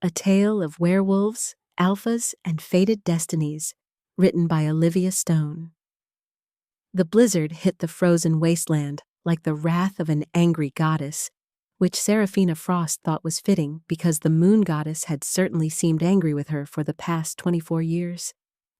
A Tale of Werewolves, Alphas, and Fated Destinies, written by Olivia Stone. The blizzard hit the frozen wasteland like the wrath of an angry goddess, which Seraphina Frost thought was fitting because the moon goddess had certainly seemed angry with her for the past 24 years,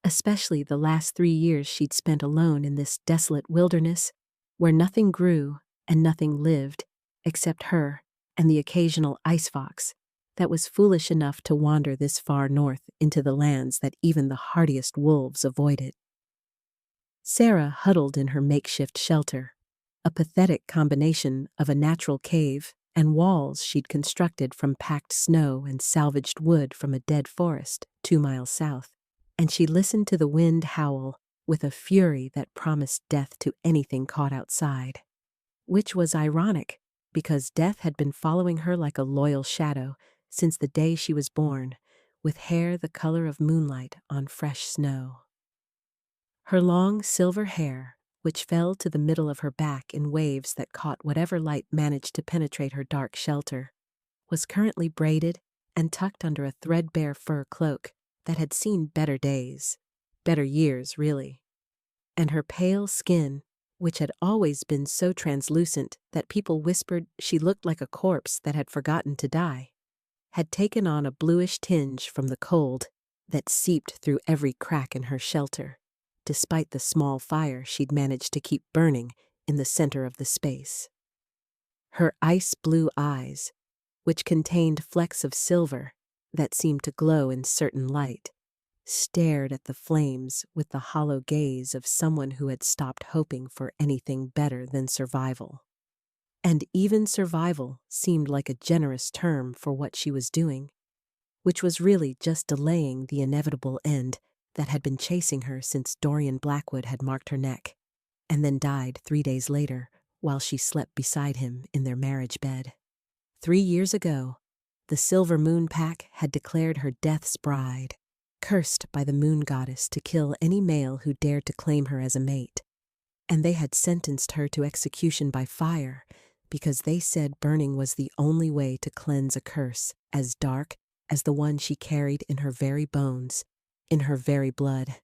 especially the last 3 years she'd spent alone in this desolate wilderness where nothing grew and nothing lived except her and the occasional ice fox that was foolish enough to wander this far north into the lands that even the hardiest wolves avoided. Sarah huddled in her makeshift shelter, a pathetic combination of a natural cave and walls she'd constructed from packed snow and salvaged wood from a dead forest 2 miles south, and she listened to the wind howl with a fury that promised death to anything caught outside. Which was ironic, because death had been following her like a loyal shadow since the day she was born, with hair the color of moonlight on fresh snow. Her long silver hair, which fell to the middle of her back in waves that caught whatever light managed to penetrate her dark shelter, was currently braided and tucked under a threadbare fur cloak that had seen better days, better years, really. And her pale skin, which had always been so translucent that people whispered she looked like a corpse that had forgotten to die, had taken on a bluish tinge from the cold that seeped through every crack in her shelter, despite the small fire she'd managed to keep burning in the center of the space. Her ice-blue eyes, which contained flecks of silver that seemed to glow in certain light, stared at the flames with the hollow gaze of someone who had stopped hoping for anything better than survival. And even survival seemed like a generous term for what she was doing, which was really just delaying the inevitable end that had been chasing her since Dorian Blackwood had marked her neck, and then died 3 days later while she slept beside him in their marriage bed. 3 years ago, the Silver Moon Pack had declared her death's bride, cursed by the moon goddess to kill any male who dared to claim her as a mate, and they had sentenced her to execution by fire because they said burning was the only way to cleanse a curse as dark as the one she carried in her very bones, in her very blood,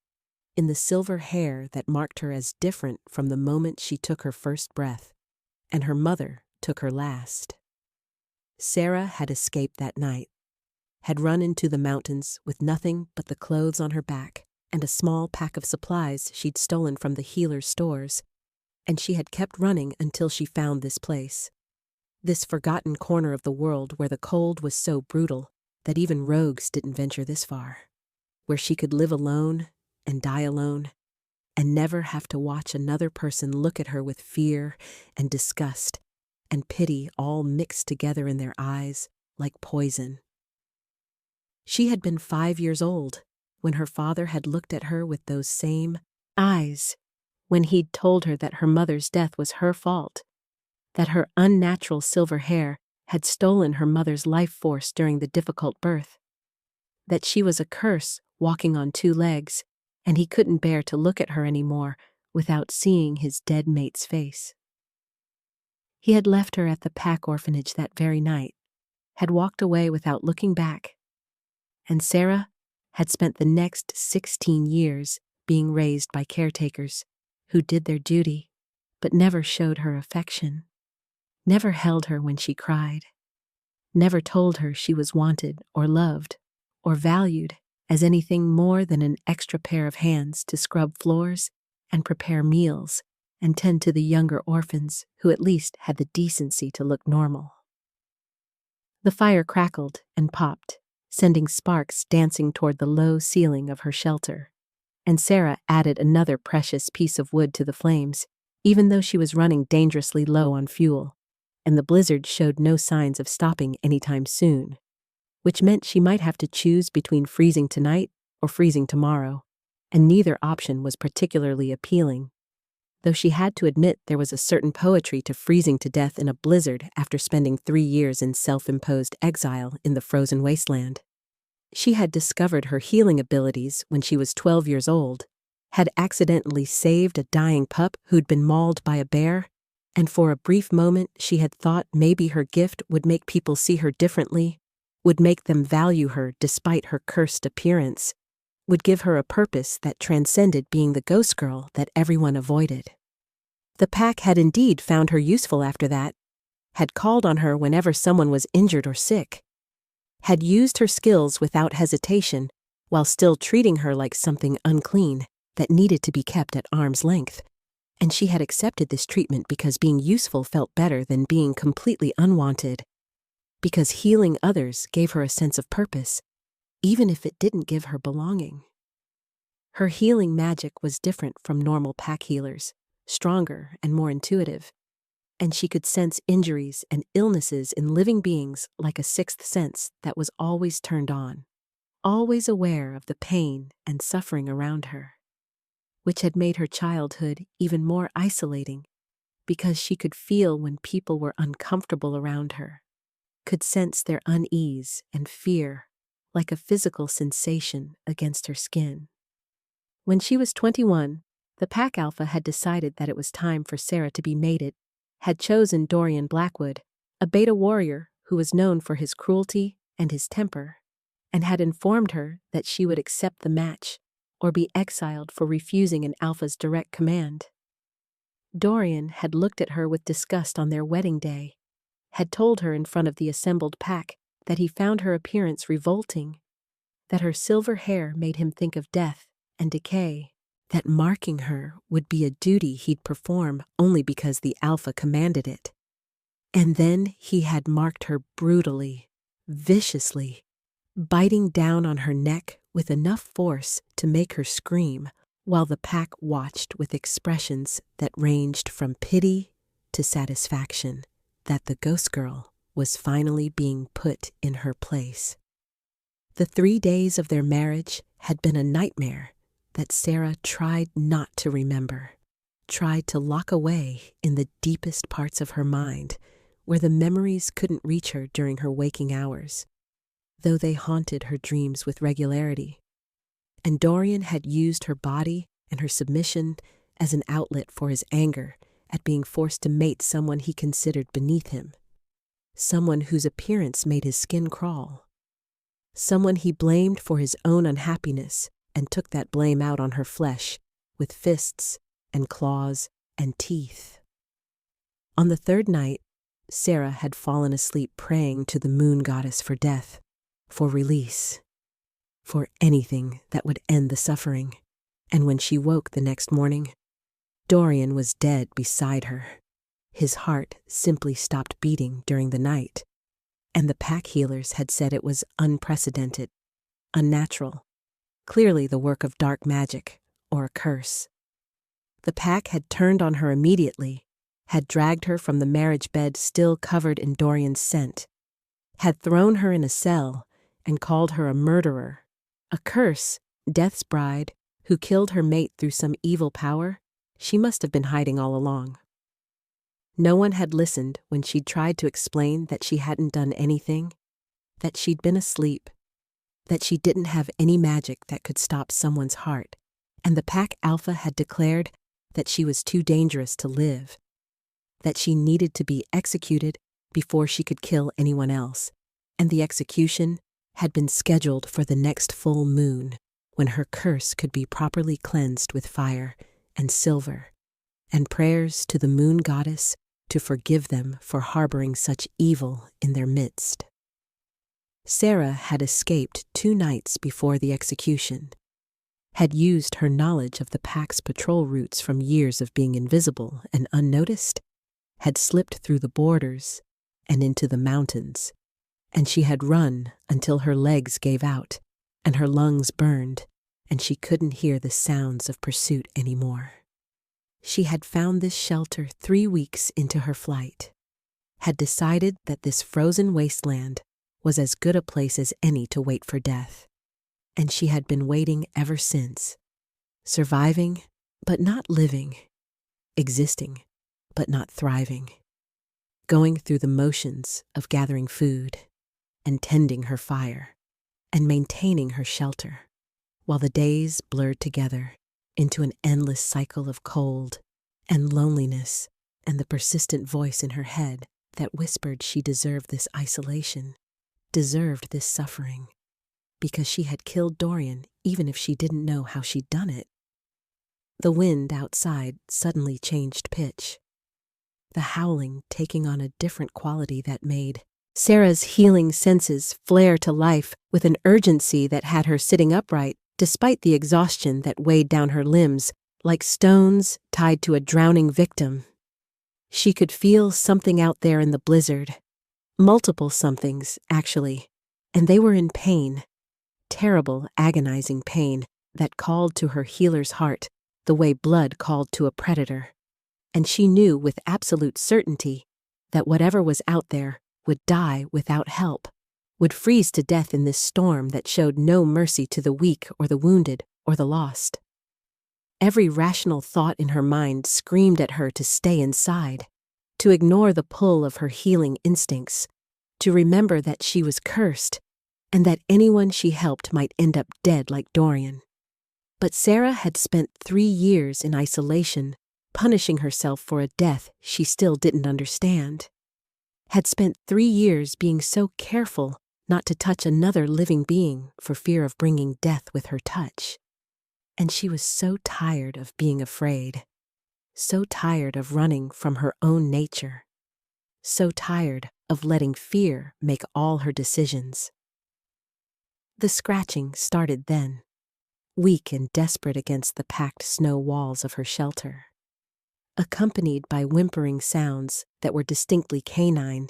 in the silver hair that marked her as different from the moment she took her first breath, and her mother took her last. Sarah had escaped that night, had run into the mountains with nothing but the clothes on her back and a small pack of supplies she'd stolen from the healer's stores, and she had kept running until she found this place, this forgotten corner of the world where the cold was so brutal that even rogues didn't venture this far, where she could live alone and die alone and never have to watch another person look at her with fear and disgust and pity all mixed together in their eyes like poison. She had been 5 years old when her father had looked at her with those same eyes, when he'd told her that her mother's death was her fault, that her unnatural silver hair had stolen her mother's life force during the difficult birth, that she was a curse walking on 2 legs, and he couldn't bear to look at her anymore without seeing his dead mate's face. He had left her at the Pack orphanage that very night, had walked away without looking back, and Sarah had spent the next 16 years being raised by caretakers who did their duty but never showed her affection, never held her when she cried, never told her she was wanted or loved or valued as anything more than an extra pair of hands to scrub floors and prepare meals and tend to the younger orphans who at least had the decency to look normal. The fire crackled and popped, sending sparks dancing toward the low ceiling of her shelter, and Sarah added another precious piece of wood to the flames, even though she was running dangerously low on fuel, and the blizzard showed no signs of stopping anytime soon, which meant she might have to choose between freezing tonight or freezing tomorrow, and neither option was particularly appealing, though she had to admit there was a certain poetry to freezing to death in a blizzard after spending 3 years in self-imposed exile in the frozen wasteland. She had discovered her healing abilities when she was 12 years old, had accidentally saved a dying pup who'd been mauled by a bear, and for a brief moment she had thought maybe her gift would make people see her differently, would make them value her despite her cursed appearance, would give her a purpose that transcended being the ghost girl that everyone avoided. The pack had indeed found her useful after that, had called on her whenever someone was injured or sick, had used her skills without hesitation while still treating her like something unclean that needed to be kept at arm's length, and she had accepted this treatment because being useful felt better than being completely unwanted, because healing others gave her a sense of purpose, even if it didn't give her belonging. Her healing magic was different from normal pack healers, stronger and more intuitive, and she could sense injuries and illnesses in living beings like a sixth sense that was always turned on, always aware of the pain and suffering around her, which had made her childhood even more isolating because she could feel when people were uncomfortable around her, could sense their unease and fear like a physical sensation against her skin. When she was 21, the pack alpha had decided that it was time for Sarah to be mated, had chosen Dorian Blackwood, a beta warrior who was known for his cruelty and his temper, and had informed her that she would accept the match or be exiled for refusing an alpha's direct command. Dorian had looked at her with disgust on their wedding day, had told her in front of the assembled pack that he found her appearance revolting, that her silver hair made him think of death and decay, that marking her would be a duty he'd perform only because the alpha commanded it. And then he had marked her brutally, viciously, biting down on her neck with enough force to make her scream, while the pack watched with expressions that ranged from pity to satisfaction that the ghost girl was finally being put in her place. The 3 days of their marriage had been a nightmare that Sarah tried not to remember, tried to lock away in the deepest parts of her mind, where the memories couldn't reach her during her waking hours, though they haunted her dreams with regularity. And Dorian had used her body and her submission as an outlet for his anger at being forced to mate someone he considered beneath him, someone whose appearance made his skin crawl, someone he blamed for his own unhappiness and took that blame out on her flesh with fists and claws and teeth. On the 3rd night, Sarah had fallen asleep praying to the moon goddess for death, for release, for anything that would end the suffering. And when she woke the next morning, Dorian was dead beside her. His heart simply stopped beating during the night, and the pack healers had said it was unprecedented, unnatural, clearly the work of dark magic or a curse. The pack had turned on her immediately, had dragged her from the marriage bed still covered in Dorian's scent, had thrown her in a cell and called her a murderer, a curse, death's bride, who killed her mate through some evil power she must have been hiding all along. No one had listened when she'd tried to explain that she hadn't done anything, that she'd been asleep, that she didn't have any magic that could stop someone's heart, and the pack alpha had declared that she was too dangerous to live, that she needed to be executed before she could kill anyone else, and the execution had been scheduled for the next full moon, when her curse could be properly cleansed with fire and silver, and prayers to the moon goddess to forgive them for harboring such evil in their midst. Sarah had escaped 2 nights before the execution, had used her knowledge of the pack's patrol routes from years of being invisible and unnoticed, had slipped through the borders and into the mountains, and she had run until her legs gave out and her lungs burned, and she couldn't hear the sounds of pursuit anymore. She had found this shelter 3 weeks into her flight, had decided that this frozen wasteland was as good a place as any to wait for death, and she had been waiting ever since, surviving but not living, existing but not thriving, going through the motions of gathering food and tending her fire and maintaining her shelter, while the days blurred together into an endless cycle of cold and loneliness and the persistent voice in her head that whispered she deserved this isolation, deserved this suffering, because she had killed Dorian even if she didn't know how she'd done it. The wind outside suddenly changed pitch, the howling taking on a different quality that made Sarah's healing senses flare to life with an urgency that had her sitting upright despite the exhaustion that weighed down her limbs like stones tied to a drowning victim. She could feel something out there in the blizzard, multiple somethings, actually, and they were in pain, terrible, agonizing pain that called to her healer's heart the way blood called to a predator. And she knew with absolute certainty that whatever was out there would die without help, would freeze to death in this storm that showed no mercy to the weak or the wounded or the lost. Every rational thought in her mind screamed at her to stay inside, to ignore the pull of her healing instincts, to remember that she was cursed, and that anyone she helped might end up dead like Dorian. But Sarah had spent 3 years in isolation, punishing herself for a death she still didn't understand. Had spent 3 years being so careful not to touch another living being for fear of bringing death with her touch. And she was so tired of being afraid, so tired of running from her own nature, so tired of letting fear make all her decisions. The scratching started then, weak and desperate against the packed snow walls of her shelter, accompanied by whimpering sounds that were distinctly canine,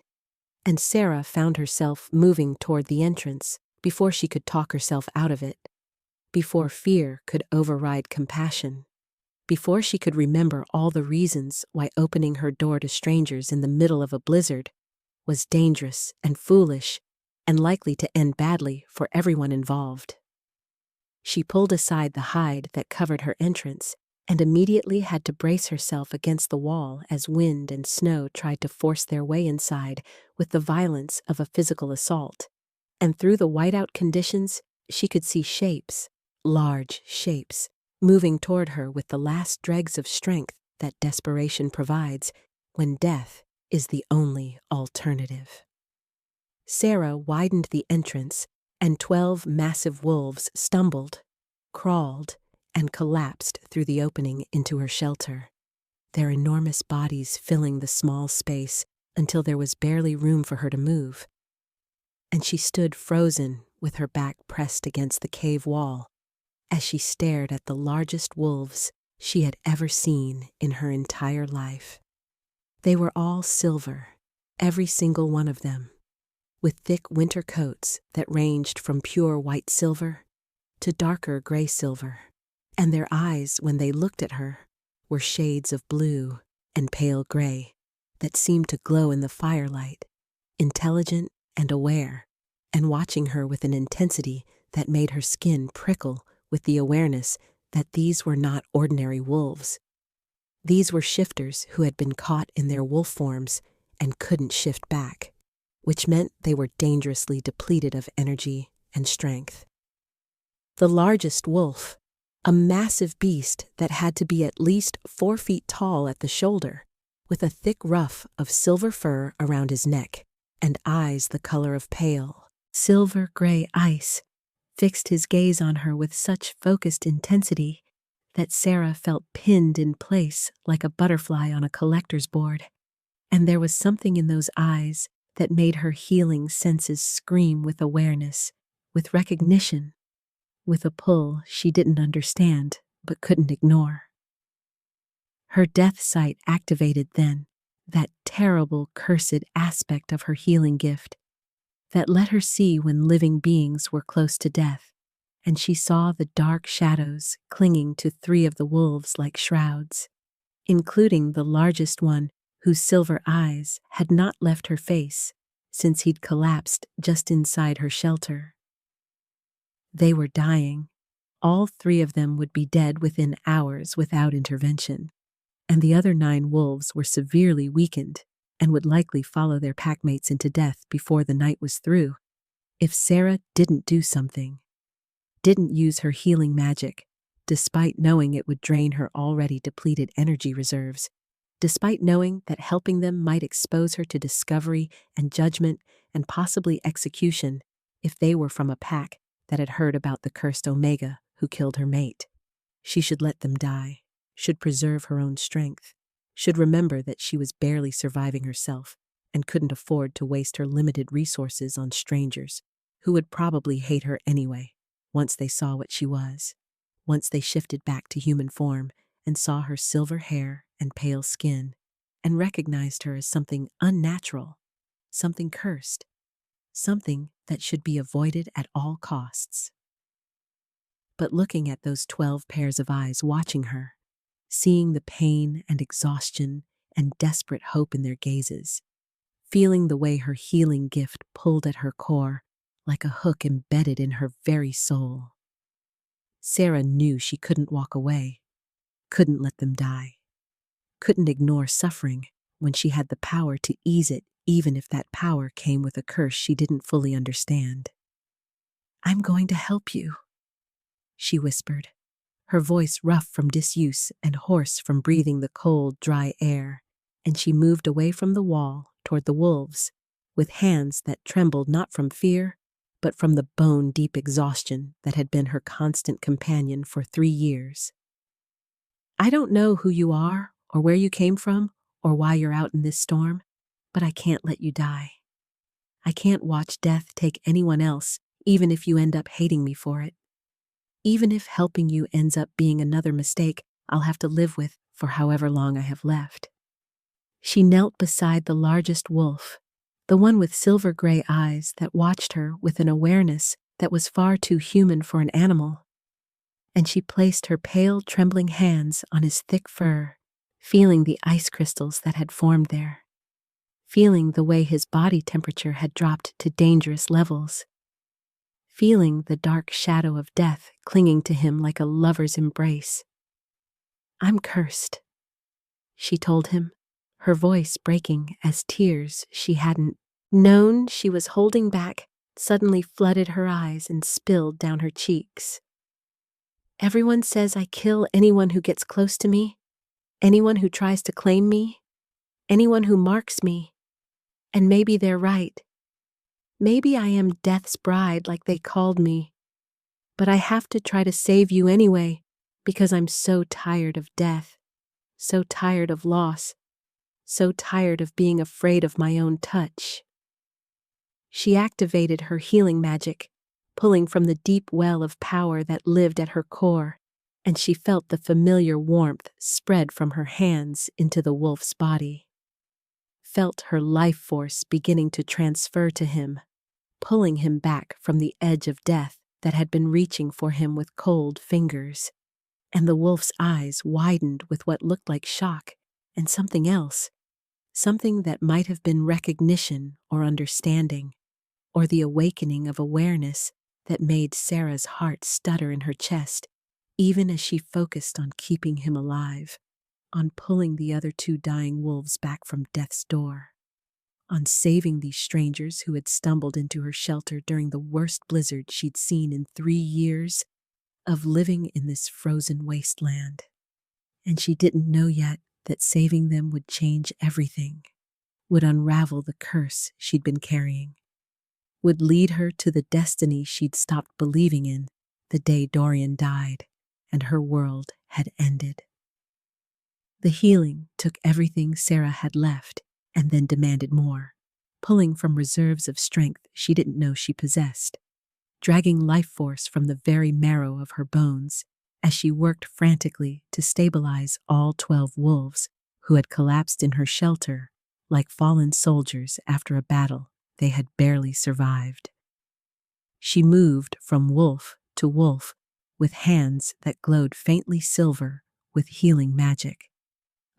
and Sarah found herself moving toward the entrance before she could talk herself out of it, before fear could override compassion, before she could remember all the reasons why opening her door to strangers in the middle of a blizzard was dangerous and foolish and likely to end badly for everyone involved. She pulled aside the hide that covered her entrance and immediately had to brace herself against the wall as wind and snow tried to force their way inside with the violence of a physical assault. And through the whiteout conditions, she could see shapes, large shapes, moving toward her with the last dregs of strength that desperation provides when death is the only alternative. Sarah widened the entrance, and 12 massive wolves stumbled, crawled, and collapsed through the opening into her shelter, their enormous bodies filling the small space until there was barely room for her to move. And she stood frozen with her back pressed against the cave wall as she stared at the largest wolves she had ever seen in her entire life. They were all silver, every single one of them, with thick winter coats that ranged from pure white silver to darker gray silver, and their eyes, when they looked at her, were shades of blue and pale gray that seemed to glow in the firelight, intelligent and aware, and watching her with an intensity that made her skin prickle with the awareness that these were not ordinary wolves. These were shifters who had been caught in their wolf forms and couldn't shift back, which meant they were dangerously depleted of energy and strength. The largest wolf, a massive beast that had to be at least 4 feet tall at the shoulder, with a thick ruff of silver fur around his neck and eyes the color of pale, silver-gray ice, fixed his gaze on her with such focused intensity that Sarah felt pinned in place like a butterfly on a collector's board. And there was something in those eyes that made her healing senses scream with awareness, with recognition, with a pull she didn't understand but couldn't ignore. Her death sight activated then, that terrible, cursed aspect of her healing gift that let her see when living beings were close to death, and she saw the dark shadows clinging to 3 of the wolves like shrouds, including the largest one whose silver eyes had not left her face since he'd collapsed just inside her shelter. They were dying. All 3 of them would be dead within hours without intervention, and the other 9 wolves were severely weakened and would likely follow their packmates into death before the night was through if Sarah didn't do something, didn't use her healing magic, despite knowing it would drain her already depleted energy reserves, despite knowing that helping them might expose her to discovery and judgment and possibly execution if they were from a pack that had heard about the cursed Omega who killed her mate. She should let them die, should preserve her own strength, should remember that she was barely surviving herself and couldn't afford to waste her limited resources on strangers who would probably hate her anyway once they saw what she was, once they shifted back to human form and saw her silver hair and pale skin and recognized her as something unnatural, something cursed, something that should be avoided at all costs. But looking at those 12 pairs of eyes watching her, seeing the pain and exhaustion and desperate hope in their gazes, feeling the way her healing gift pulled at her core like a hook embedded in her very soul, Sarah knew she couldn't walk away, couldn't let them die, couldn't ignore suffering when she had the power to ease it, even if that power came with a curse she didn't fully understand. "I'm going to help you," she whispered, her voice rough from disuse and hoarse from breathing the cold, dry air, and she moved away from the wall toward the wolves, with hands that trembled not from fear, but from the bone-deep exhaustion that had been her constant companion for 3 years. "I don't know who you are or where you came from or why you're out in this storm, but I can't let you die. I can't watch death take anyone else, even if you end up hating me for it. Even if helping you ends up being another mistake I'll have to live with for however long I have left." She knelt beside the largest wolf, the one with silver-gray eyes that watched her with an awareness that was far too human for an animal, and she placed her pale, trembling hands on his thick fur, feeling the ice crystals that had formed there, feeling the way his body temperature had dropped to dangerous levels, feeling the dark shadow of death clinging to him like a lover's embrace. "I'm cursed," she told him, her voice breaking as tears she hadn't known she was holding back suddenly flooded her eyes and spilled down her cheeks. "Everyone says I kill anyone who gets close to me, anyone who tries to claim me, anyone who marks me, and maybe they're right. Maybe I am death's bride like they called me, but I have to try to save you anyway because I'm so tired of death, so tired of loss, so tired of being afraid of my own touch." She activated her healing magic, pulling from the deep well of power that lived at her core, and she felt the familiar warmth spread from her hands into the wolf's body. Felt her life force beginning to transfer to him, pulling him back from the edge of death that had been reaching for him with cold fingers, and the wolf's eyes widened with what looked like shock and something else, something that might have been recognition or understanding, or the awakening of awareness that made Sarah's heart stutter in her chest, even as she focused on keeping him alive, on pulling the other 2 dying wolves back from death's door, on saving these strangers who had stumbled into her shelter during the worst blizzard she'd seen in 3 years of living in this frozen wasteland. And she didn't know yet that saving them would change everything, would unravel the curse she'd been carrying, would lead her to the destiny she'd stopped believing in the day Dorian died and her world had ended. The healing took everything Sarah had left and then demanded more, pulling from reserves of strength she didn't know she possessed, dragging life force from the very marrow of her bones as she worked frantically to stabilize all 12 wolves who had collapsed in her shelter like fallen soldiers after a battle they had barely survived. She moved from wolf to wolf with hands that glowed faintly silver with healing magic,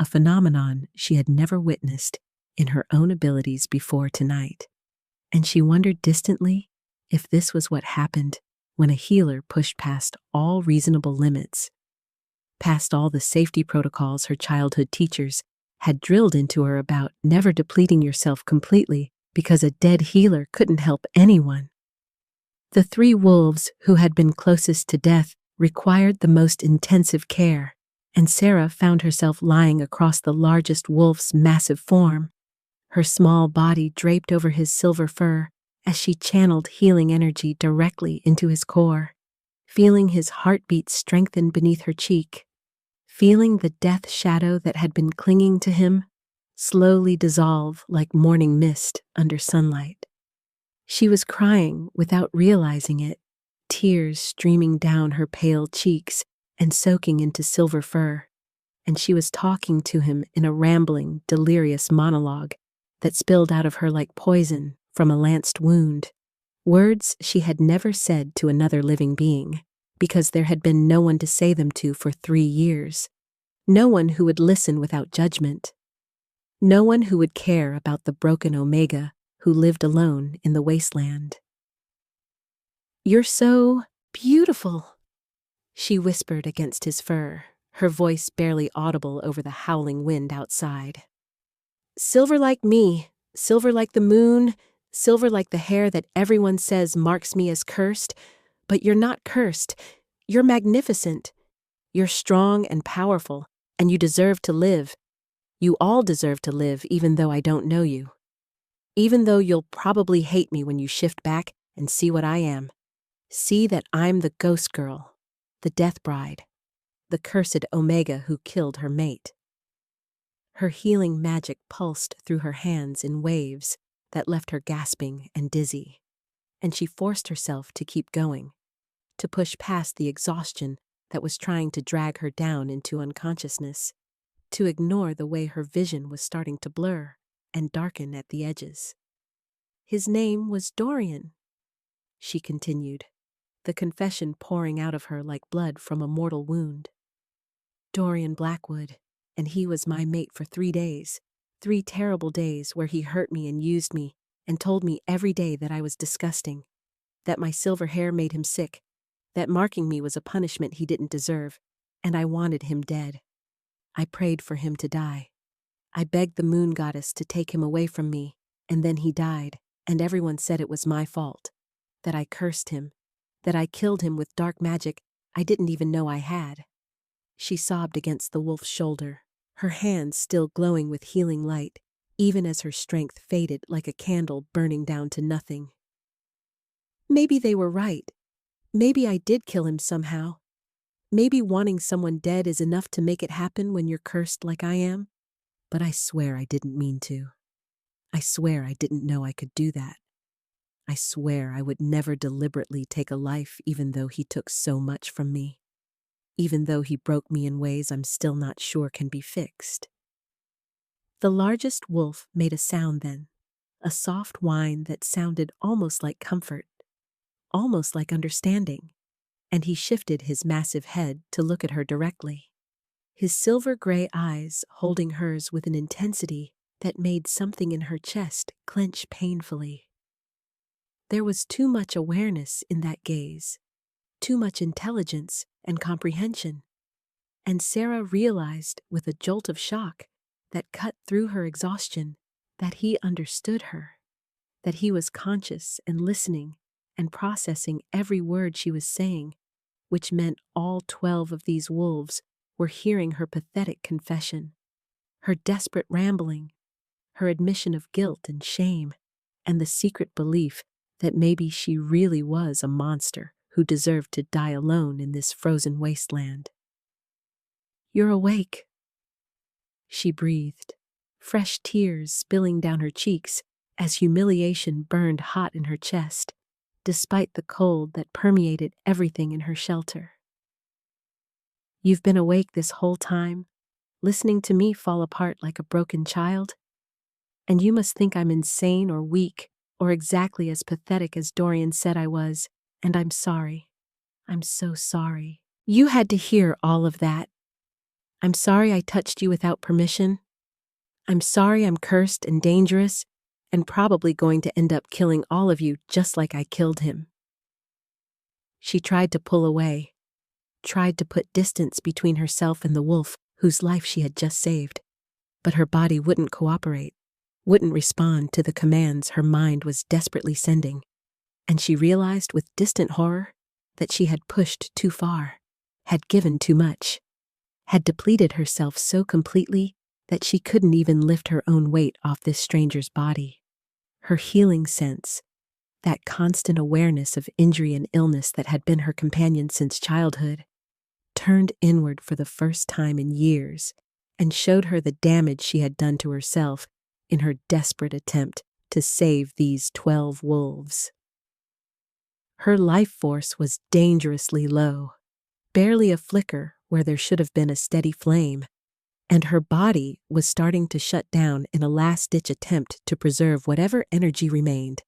a phenomenon she had never witnessed in her own abilities before tonight, and she wondered distantly if this was what happened when a healer pushed past all reasonable limits, past all the safety protocols her childhood teachers had drilled into her about never depleting yourself completely because a dead healer couldn't help anyone. The 3 wolves who had been closest to death required the most intensive care, and Sarah found herself lying across the largest wolf's massive form, her small body draped over his silver fur as she channeled healing energy directly into his core, feeling his heartbeat strengthen beneath her cheek, feeling the death shadow that had been clinging to him slowly dissolve like morning mist under sunlight. She was crying without realizing it, tears streaming down her pale cheeks and soaking into silver fur, and she was talking to him in a rambling, delirious monologue that spilled out of her like poison from a lanced wound, words she had never said to another living being, because there had been no one to say them to for 3 years, no one who would listen without judgment, no one who would care about the broken Omega who lived alone in the wasteland. "You're so beautiful," she whispered against his fur, her voice barely audible over the howling wind outside. "Silver like me, silver like the moon, silver like the hair that everyone says marks me as cursed, but you're not cursed. You're magnificent. You're strong and powerful, and you deserve to live. You all deserve to live, even though I don't know you. Even though you'll probably hate me when you shift back and see what I am. See that I'm the ghost girl, the death bride, the cursed Omega who killed her mate." Her healing magic pulsed through her hands in waves that left her gasping and dizzy, and she forced herself to keep going, to push past the exhaustion that was trying to drag her down into unconsciousness, to ignore the way her vision was starting to blur and darken at the edges. "His name was Dorian," she continued, the confession pouring out of her like blood from a mortal wound. "Dorian Blackwood, and he was my mate for 3 days, 3 terrible days where he hurt me and used me and told me every day that I was disgusting, that my silver hair made him sick, that marking me was a punishment he didn't deserve, and I wanted him dead. I prayed for him to die. I begged the moon goddess to take him away from me, and then he died, and everyone said it was my fault, that I cursed him, that I killed him with dark magic I didn't even know I had." She sobbed against the wolf's shoulder, her hands still glowing with healing light, even as her strength faded like a candle burning down to nothing. "Maybe they were right. Maybe I did kill him somehow. Maybe wanting someone dead is enough to make it happen when you're cursed like I am. But I swear I didn't mean to. I swear I didn't know I could do that. I swear I would never deliberately take a life even though he took so much from me. Even though he broke me in ways I'm still not sure can be fixed." The largest wolf made a sound then, a soft whine that sounded almost like comfort, almost like understanding, and he shifted his massive head to look at her directly, his silver-gray eyes holding hers with an intensity that made something in her chest clench painfully. There was too much awareness in that gaze, too much intelligence and comprehension, and Sarah realized with a jolt of shock that cut through her exhaustion that he understood her, that he was conscious and listening and processing every word she was saying, which meant all 12 of these wolves were hearing her pathetic confession, her desperate rambling, her admission of guilt and shame, and the secret belief that maybe she really was a monster who deserved to die alone in this frozen wasteland. "You're awake," she breathed, fresh tears spilling down her cheeks as humiliation burned hot in her chest, despite the cold that permeated everything in her shelter. "You've been awake this whole time, listening to me fall apart like a broken child? And you must think I'm insane or weak or exactly as pathetic as Dorian said I was, and I'm sorry. I'm so sorry. You had to hear all of that. I'm sorry I touched you without permission. I'm sorry I'm cursed and dangerous and probably going to end up killing all of you just like I killed him." She tried to pull away, tried to put distance between herself and the wolf whose life she had just saved, but her body wouldn't cooperate, wouldn't respond to the commands her mind was desperately sending, and she realized with distant horror that she had pushed too far, had given too much, had depleted herself so completely that she couldn't even lift her own weight off this stranger's body. Her healing sense, that constant awareness of injury and illness that had been her companion since childhood, turned inward for the first time in years and showed her the damage she had done to herself in her desperate attempt to save these 12 wolves. Her life force was dangerously low, barely a flicker where there should have been a steady flame, and her body was starting to shut down in a last-ditch attempt to preserve whatever energy remained,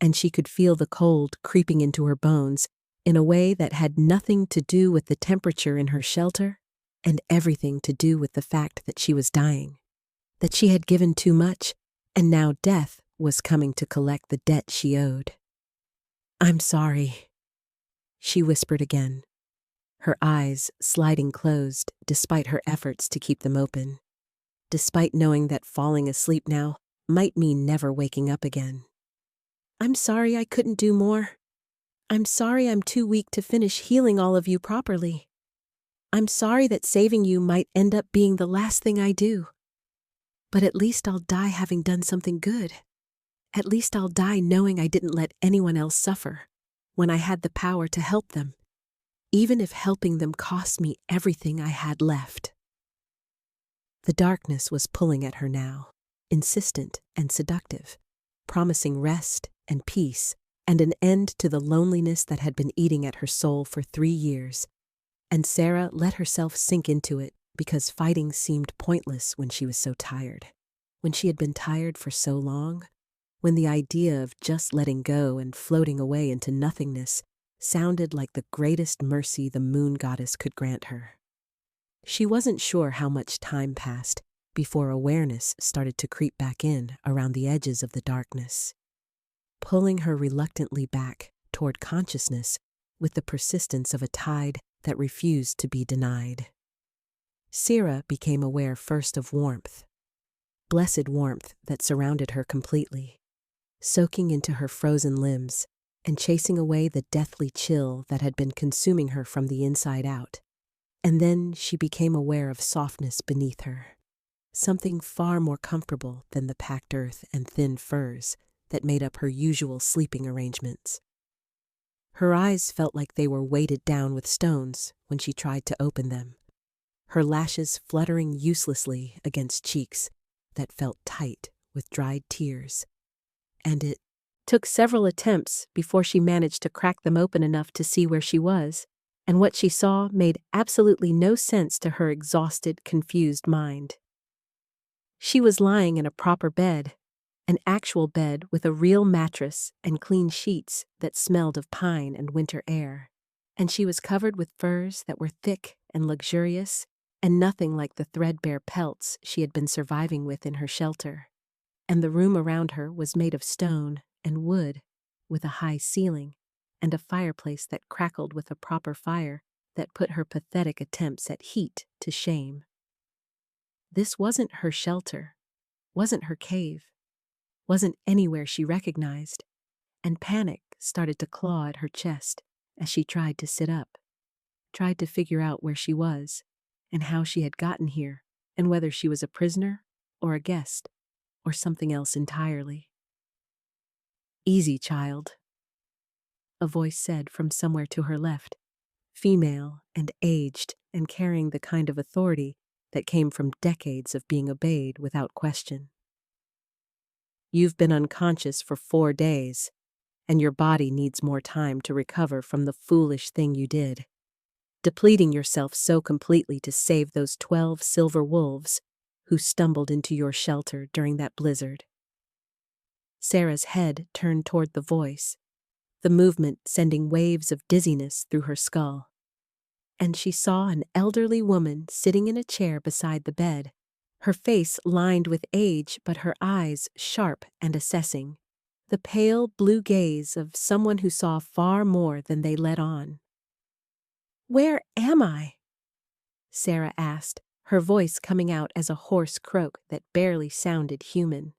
and she could feel the cold creeping into her bones in a way that had nothing to do with the temperature in her shelter and everything to do with the fact that she was dying, that she had given too much, and now death was coming to collect the debt she owed. "I'm sorry," she whispered again, her eyes sliding closed despite her efforts to keep them open, despite knowing that falling asleep now might mean never waking up again. "I'm sorry I couldn't do more. I'm sorry I'm too weak to finish healing all of you properly. I'm sorry that saving you might end up being the last thing I do. But at least I'll die having done something good. At least I'll die knowing I didn't let anyone else suffer when I had the power to help them, even if helping them cost me everything I had left." The darkness was pulling at her now, insistent and seductive, promising rest and peace and an end to the loneliness that had been eating at her soul for 3 years, and Sarah let herself sink into it because fighting seemed pointless when she was so tired, when she had been tired for so long, when the idea of just letting go and floating away into nothingness sounded like the greatest mercy the moon goddess could grant her. She wasn't sure how much time passed before awareness started to creep back in around the edges of the darkness, pulling her reluctantly back toward consciousness with the persistence of a tide that refused to be denied. Sarah became aware first of warmth, blessed warmth that surrounded her completely, soaking into her frozen limbs and chasing away the deathly chill that had been consuming her from the inside out. And then she became aware of softness beneath her, something far more comfortable than the packed earth and thin furs that made up her usual sleeping arrangements. Her eyes felt like they were weighted down with stones when she tried to open them, her lashes fluttering uselessly against cheeks that felt tight with dried tears. And it took several attempts before she managed to crack them open enough to see where she was, and what she saw made absolutely no sense to her exhausted, confused mind. She was lying in a proper bed, an actual bed with a real mattress and clean sheets that smelled of pine and winter air, and she was covered with furs that were thick and luxurious and nothing like the threadbare pelts she had been surviving with in her shelter. And the room around her was made of stone and wood, with a high ceiling and a fireplace that crackled with a proper fire that put her pathetic attempts at heat to shame. This wasn't her shelter, wasn't her cave, wasn't anywhere she recognized, and panic started to claw at her chest as she tried to sit up, tried to figure out where she was and how she had gotten here and whether she was a prisoner or a guest or something else entirely. "Easy, child," a voice said from somewhere to her left, female and aged and carrying the kind of authority that came from decades of being obeyed without question. "You've been unconscious for 4 days, and your body needs more time to recover from the foolish thing you did, depleting yourself so completely to save those 12 silver wolves who stumbled into your shelter during that blizzard." Sarah's head turned toward the voice, the movement sending waves of dizziness through her skull. And she saw an elderly woman sitting in a chair beside the bed, her face lined with age but her eyes sharp and assessing, the pale blue gaze of someone who saw far more than they let on. "Where am I?" Sarah asked, her voice coming out as a hoarse croak that barely sounded human.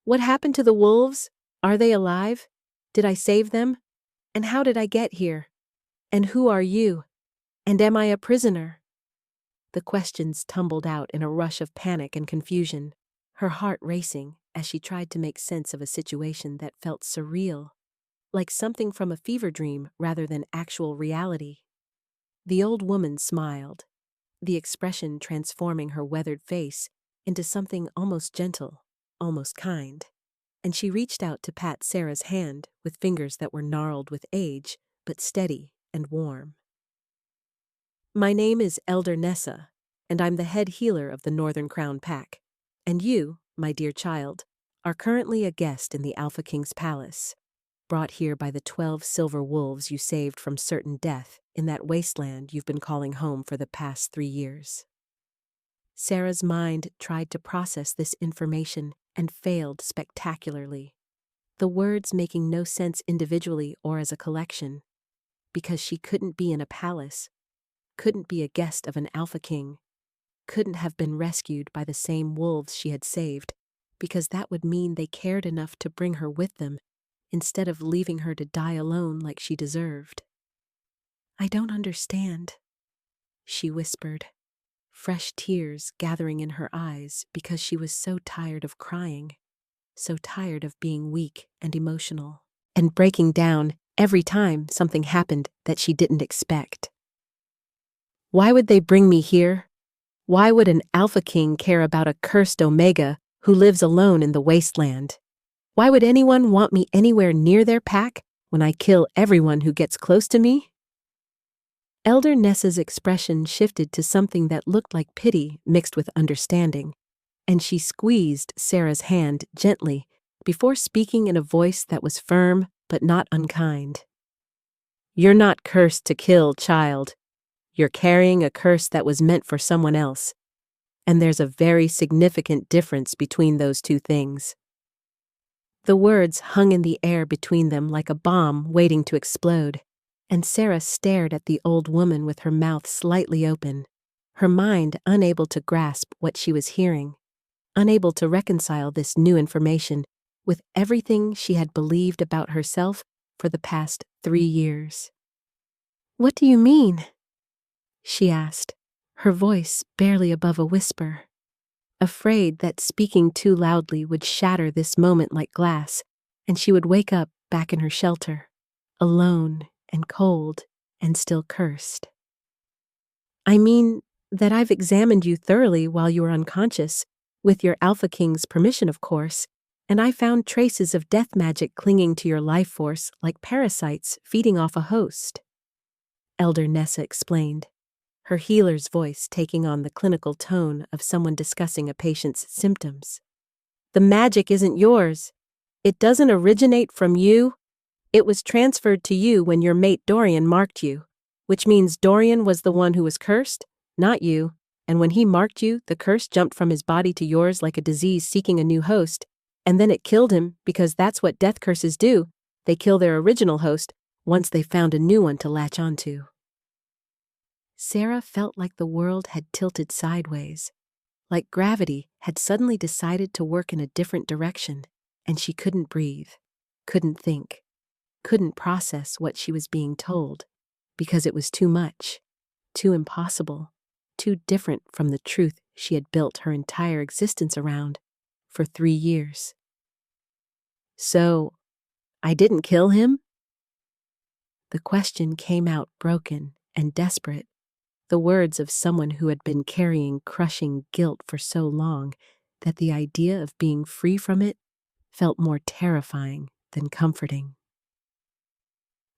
"What happened to the wolves? Are they alive? Did I save them? And how did I get here? And who are you? And am I a prisoner?" The questions tumbled out in a rush of panic and confusion, her heart racing as she tried to make sense of a situation that felt surreal, like something from a fever dream rather than actual reality. The old woman smiled, the expression transforming her weathered face into something almost gentle, almost kind, and she reached out to pat Sarah's hand with fingers that were gnarled with age, but steady and warm. "My name is Elder Nessa, and I'm the head healer of the Northern Crown Pack. And you, my dear child, are currently a guest in the Alpha King's palace, brought here by the 12 silver wolves you saved from certain death in that wasteland you've been calling home for the past 3 years." Sarah's mind tried to process this information and failed spectacularly, the words making no sense individually or as a collection, because she couldn't be in a palace, couldn't be a guest of an Alpha King, couldn't have been rescued by the same wolves she had saved, because that would mean they cared enough to bring her with them instead of leaving her to die alone like she deserved. "I don't understand," she whispered, fresh tears gathering in her eyes because she was so tired of crying, so tired of being weak and emotional, and breaking down every time something happened that she didn't expect. "Why would they bring me here? Why would an Alpha King care about a cursed Omega who lives alone in the wasteland? Why would anyone want me anywhere near their pack when I kill everyone who gets close to me?" Elder Nessa's expression shifted to something that looked like pity mixed with understanding, and she squeezed Sarah's hand gently before speaking in a voice that was firm but not unkind. "You're not cursed to kill, child. You're carrying a curse that was meant for someone else, and there's a very significant difference between those two things." The words hung in the air between them like a bomb waiting to explode, and Sarah stared at the old woman with her mouth slightly open, her mind unable to grasp what she was hearing, unable to reconcile this new information with everything she had believed about herself for the past 3 years. "What do you mean?" she asked, her voice barely above a whisper, afraid that speaking too loudly would shatter this moment like glass, and she would wake up back in her shelter, alone and cold and still cursed. "I mean that I've examined you thoroughly while you were unconscious, with your Alpha King's permission, of course, and I found traces of death magic clinging to your life force like parasites feeding off a host," Elder Nessa explained, her healer's voice taking on the clinical tone of someone discussing a patient's symptoms. "The magic isn't yours. It doesn't originate from you. It was transferred to you when your mate Dorian marked you, which means Dorian was the one who was cursed, not you, and when he marked you, the curse jumped from his body to yours like a disease seeking a new host, and then it killed him because that's what death curses do. They kill their original host once they found a new one to latch onto." Sarah felt like the world had tilted sideways, like gravity had suddenly decided to work in a different direction, and she couldn't breathe, couldn't think, couldn't process what she was being told, because it was too much, too impossible, too different from the truth she had built her entire existence around for 3 years. "So, I didn't kill him?" The question came out broken and desperate, the words of someone who had been carrying crushing guilt for so long that the idea of being free from it felt more terrifying than comforting.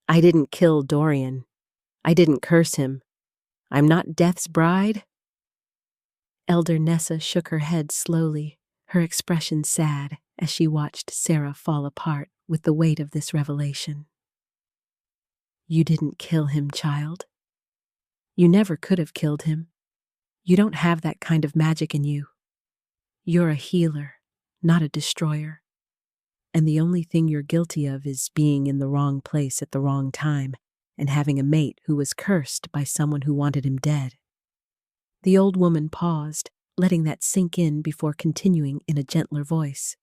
"I didn't kill Dorian. I didn't curse him. I'm not Death's bride?" Elder Nessa shook her head slowly, her expression sad as she watched Sarah fall apart with the weight of this revelation. "You didn't kill him, child. You never could have killed him. You don't have that kind of magic in you. You're a healer, not a destroyer. And the only thing you're guilty of is being in the wrong place at the wrong time and having a mate who was cursed by someone who wanted him dead." The old woman paused, letting that sink in before continuing in a gentler voice.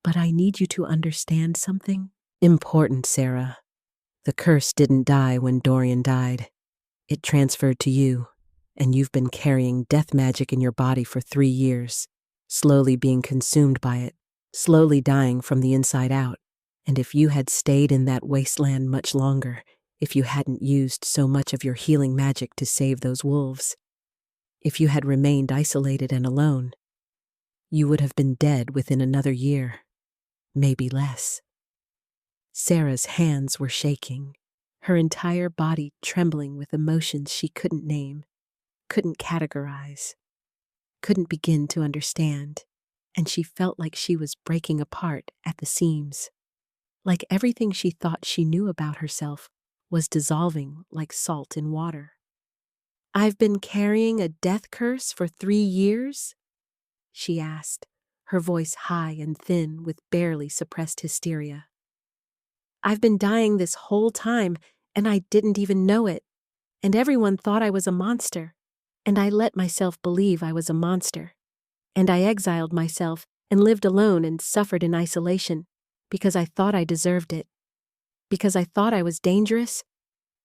"But I need you to understand something important, Sarah. The curse didn't die when Dorian died. It transferred to you. and you've been carrying death magic in your body for 3 years, slowly being consumed by it, slowly dying from the inside out. And if you had stayed in that wasteland much longer, if you hadn't used so much of your healing magic to save those wolves, if you had remained isolated and alone, you would have been dead within another year, maybe less. Sarah's hands were shaking, her entire body trembling with emotions she couldn't name, couldn't categorize, couldn't begin to understand, and she felt like she was breaking apart at the seams, like everything she thought she knew about herself was dissolving like salt in water. "I've been carrying a death curse for 3 years?" she asked, her voice high and thin with barely suppressed hysteria. "I've been dying this whole time, and I didn't even know it. And everyone thought I was a monster. And I let myself believe I was a monster. And I exiled myself and lived alone and suffered in isolation because I thought I deserved it. Because I thought I was dangerous.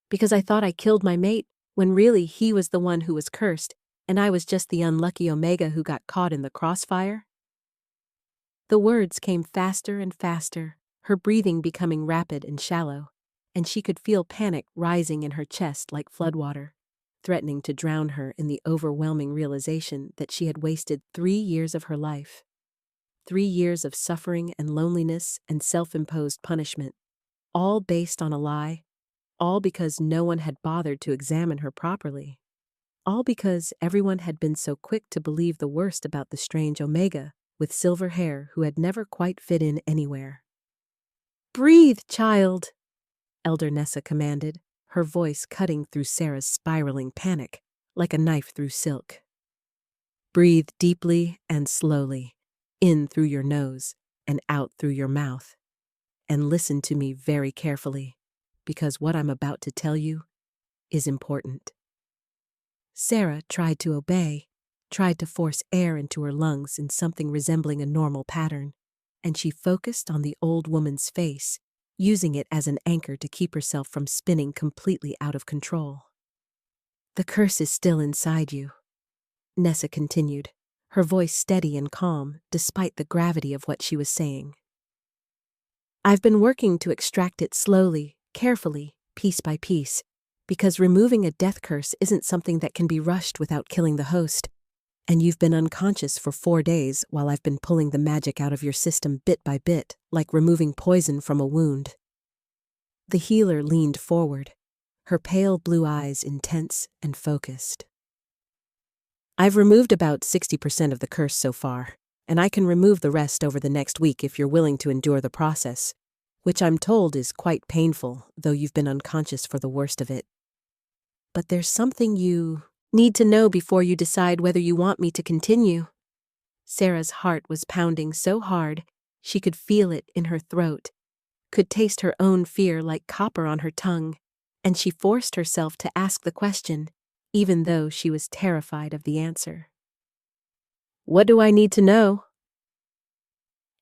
Because I thought I killed my mate, when really he was the one who was cursed, and I was just the unlucky Omega who got caught in the crossfire." The words came faster and faster, her breathing becoming rapid and shallow, and she could feel panic rising in her chest like floodwater, threatening to drown her in the overwhelming realization that she had wasted 3 years of her life. 3 years of suffering and loneliness and self-imposed punishment, all based on a lie, all because no one had bothered to examine her properly, all because everyone had been so quick to believe the worst about the strange Omega with silver hair who had never quite fit in anywhere. "Breathe, child," Elder Nessa commanded, her voice cutting through Sarah's spiraling panic like a knife through silk. "Breathe deeply and slowly, in through your nose and out through your mouth. And listen to me very carefully, because what I'm about to tell you is important." Sarah tried to obey, tried to force air into her lungs in something resembling a normal pattern, and she focused on the old woman's face, using it as an anchor to keep herself from spinning completely out of control. "The curse is still inside you," Nessa continued, her voice steady and calm despite the gravity of what she was saying. "I've been working to extract it slowly, carefully, piece by piece, because removing a death curse isn't something that can be rushed without killing the host, and you've been unconscious for 4 days while I've been pulling the magic out of your system bit by bit, like removing poison from a wound." The healer leaned forward, her pale blue eyes intense and focused. "I've removed about 60% of the curse so far, and I can remove the rest over the next week if you're willing to endure the process, which I'm told is quite painful, though you've been unconscious for the worst of it. But there's something you need to know before you decide whether you want me to continue." Sarah's heart was pounding so hard she could feel it in her throat, could taste her own fear like copper on her tongue, and she forced herself to ask the question, even though she was terrified of the answer. "What do I need to know?"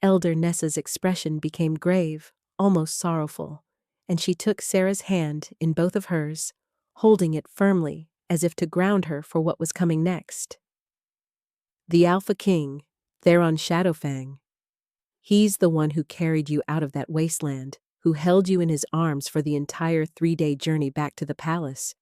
Elder Nessa's expression became grave, almost sorrowful, and she took Sarah's hand in both of hers, holding it firmly as if to ground her for what was coming next. "The Alpha King, there on Shadowfang. He's the one who carried you out of that wasteland, who held you in his arms for the entire 3-day journey back to the palace,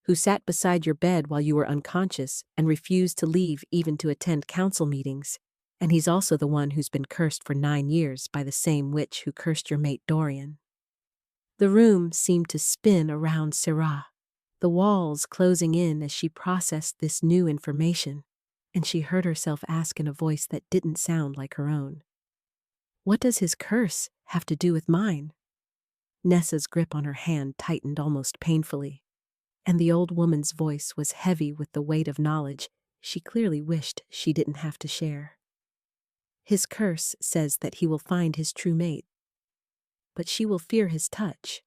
who sat beside your bed while you were unconscious and refused to leave even to attend council meetings, and he's also the one who's been cursed for 9 years by the same witch who cursed your mate Dorian." The room seemed to spin around Sarah, the walls closing in as she processed this new information, and she heard herself ask in a voice that didn't sound like her own, "What does his curse have to do with mine?" Nessa's grip on her hand tightened almost painfully, and the old woman's voice was heavy with the weight of knowledge she clearly wished she didn't have to share. "His curse says that he will find his true mate, but she will fear his touch,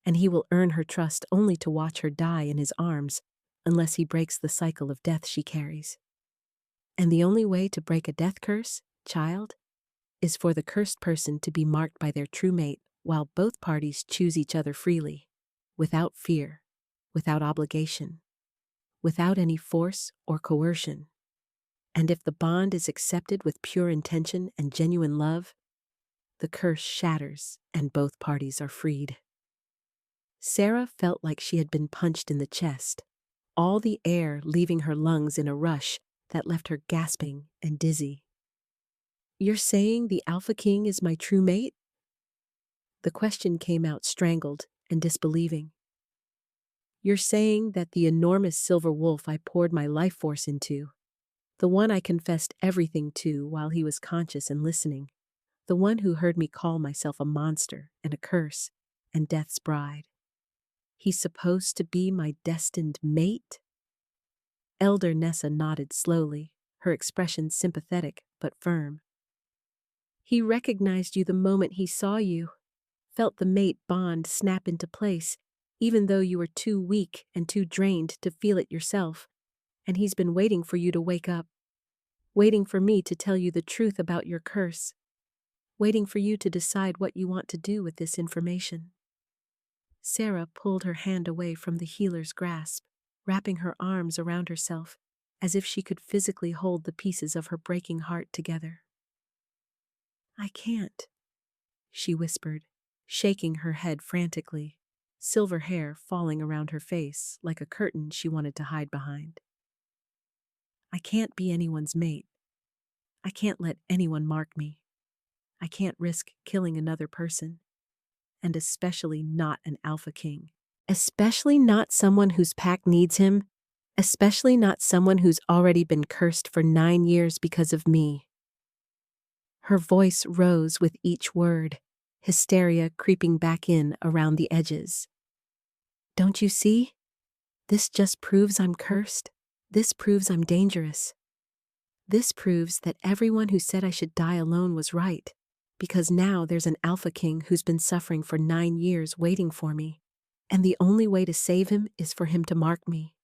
and he will earn her trust only to watch her die in his arms unless he breaks the cycle of death she carries. And the only way to break a death curse, child, is for the cursed person to be marked by their true mate while both parties choose each other freely, without fear, without obligation, without any force or coercion. And if the bond is accepted with pure intention and genuine love, the curse shatters and both parties are freed. Sarah felt like she had been punched in the chest, all the air leaving her lungs in a rush that left her gasping and dizzy. "You're saying the Alpha King is my true mate?" The question came out strangled and disbelieving. "You're saying that the enormous silver wolf I poured my life force into, the one I confessed everything to while he was conscious and listening, the one who heard me call myself a monster and a curse and death's bride, he's supposed to be my destined mate?" Elder Nessa nodded slowly, her expression sympathetic but firm. "He recognized you the moment he saw you, felt the mate bond snap into place, even though you were too weak and too drained to feel it yourself, and he's been waiting for you to wake up, waiting for me to tell you the truth about your curse, waiting for you to decide what you want to do with this information." Sarah pulled her hand away from the healer's grasp, wrapping her arms around herself as if she could physically hold the pieces of her breaking heart together. "I can't," she whispered, shaking her head frantically, silver hair falling around her face like a curtain she wanted to hide behind. "I can't be anyone's mate. I can't let anyone mark me. I can't risk killing another person, and especially not an Alpha King. Especially not someone whose pack needs him, especially not someone who's already been cursed for 9 years because of me." Her voice rose with each word, hysteria creeping back in around the edges. "Don't you see? This just proves I'm cursed. This proves I'm dangerous. This proves that everyone who said I should die alone was right, because now there's an Alpha King who's been suffering for 9 years waiting for me, and the only way to save him is for him to mark me.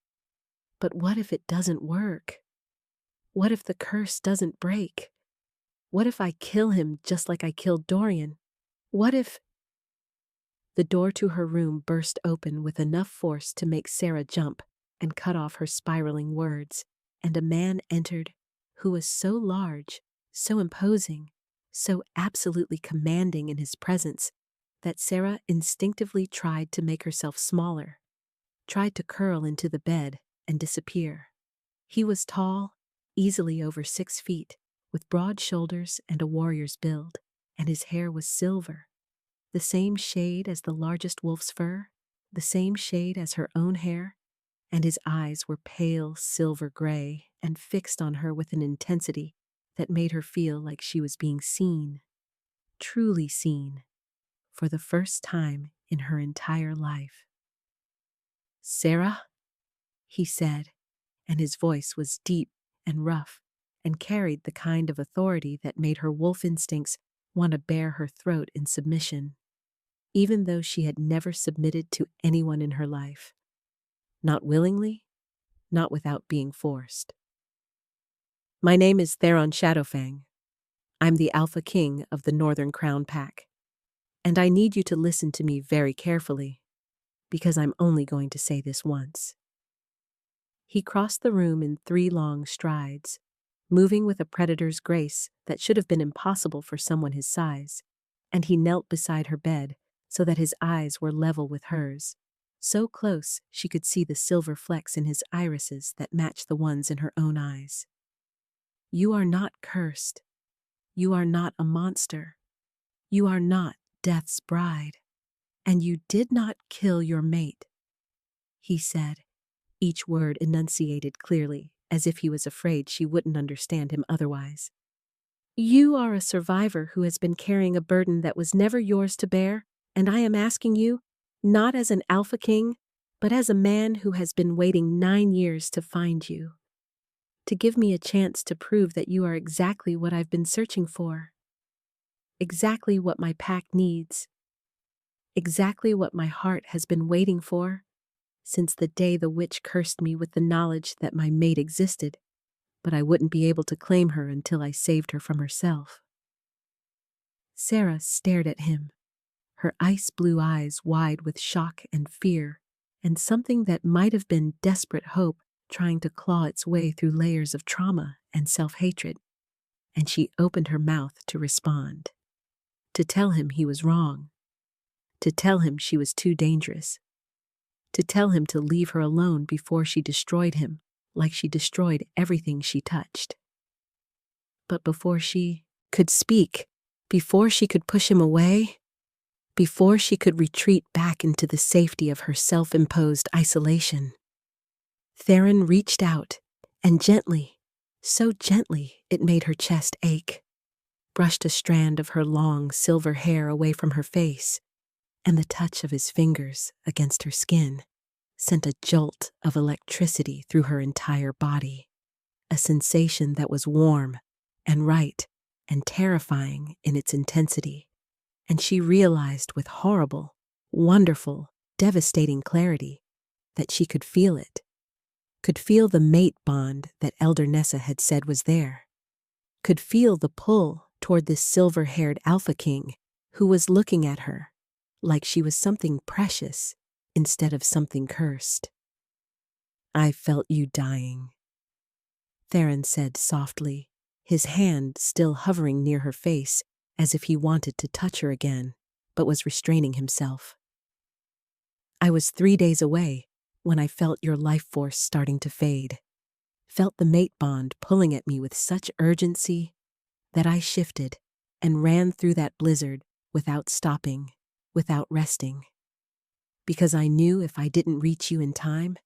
But what if it doesn't work? What if the curse doesn't break? What if I kill him just like I killed Dorian? What if—" The door to her room burst open with enough force to make Sarah jump and cut off her spiraling words, and a man entered who was so large, so imposing, so absolutely commanding in his presence that Sarah instinctively tried to make herself smaller, tried to curl into the bed and disappear. He was tall, easily over 6 feet, with broad shoulders and a warrior's build, and his hair was silver, the same shade as the largest wolf's fur, the same shade as her own hair, and his eyes were pale silver gray and fixed on her with an intensity that made her feel like she was being seen, truly seen, for the first time in her entire life. "Sarah?" he said, and his voice was deep and rough and carried the kind of authority that made her wolf instincts want to bare her throat in submission, even though she had never submitted to anyone in her life. Not willingly, not without being forced. "My name is Theron Shadowfang. I'm the Alpha King of the Northern Crown Pack, and I need you to listen to me very carefully, because I'm only going to say this once." He crossed the room in 3 long strides, moving with a predator's grace that should have been impossible for someone his size, and he knelt beside her bed so that his eyes were level with hers, so close she could see the silver flecks in his irises that matched the ones in her own eyes. "You are not cursed. You are not a monster. You are not Death's bride. And you did not kill your mate," he said, each word enunciated clearly, as if he was afraid she wouldn't understand him otherwise. "You are a survivor who has been carrying a burden that was never yours to bear, and I am asking you, not as an Alpha King, but as a man who has been waiting 9 years to find you, to give me a chance to prove that you are exactly what I've been searching for, exactly what my pack needs, exactly what my heart has been waiting for since the day the witch cursed me with the knowledge that my mate existed, but I wouldn't be able to claim her until I saved her from herself." Sarah stared at him, her ice blue eyes wide with shock and fear, and something that might have been desperate hope trying to claw its way through layers of trauma and self-hatred, and she opened her mouth to respond, to tell him he was wrong, to tell him she was too dangerous, to tell him to leave her alone before she destroyed him, like she destroyed everything she touched. But before she could speak, before she could push him away, before she could retreat back into the safety of her self-imposed isolation, Theron reached out and gently, so gently it made her chest ache, brushed a strand of her long silver hair away from her face, and the touch of his fingers against her skin sent a jolt of electricity through her entire body, a sensation that was warm and right and terrifying in its intensity, and she realized with horrible, wonderful, devastating clarity that she could feel it, could feel the mate bond that Elder Nessa had said was there, could feel the pull toward this silver-haired Alpha King who was looking at her like she was something precious instead of something cursed. "I felt you dying," Theron said softly, his hand still hovering near her face as if he wanted to touch her again, but was restraining himself. "I was 3 days away when I felt your life force starting to fade, felt the mate bond pulling at me with such urgency that I shifted and ran through that blizzard without stopping, without resting. Because I knew if I didn't reach you in time,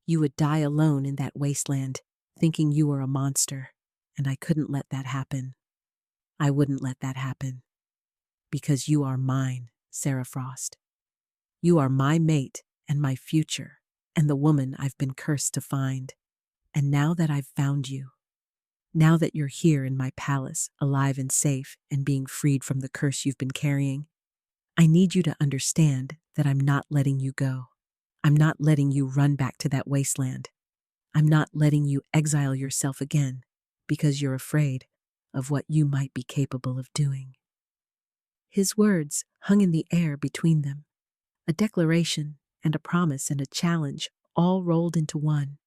you would die alone in that wasteland, thinking you were a monster, and I couldn't let that happen. I wouldn't let that happen. Because you are mine, Sarah Frost. You are my mate and my future, and the woman I've been cursed to find. And now that I've found you, now that you're here in my palace, alive and safe, and being freed from the curse you've been carrying, I need you to understand that I'm not letting you go. I'm not letting you run back to that wasteland. I'm not letting you exile yourself again because you're afraid of what you might be capable of doing." His words hung in the air between them, a declaration and a promise and a challenge all rolled into one,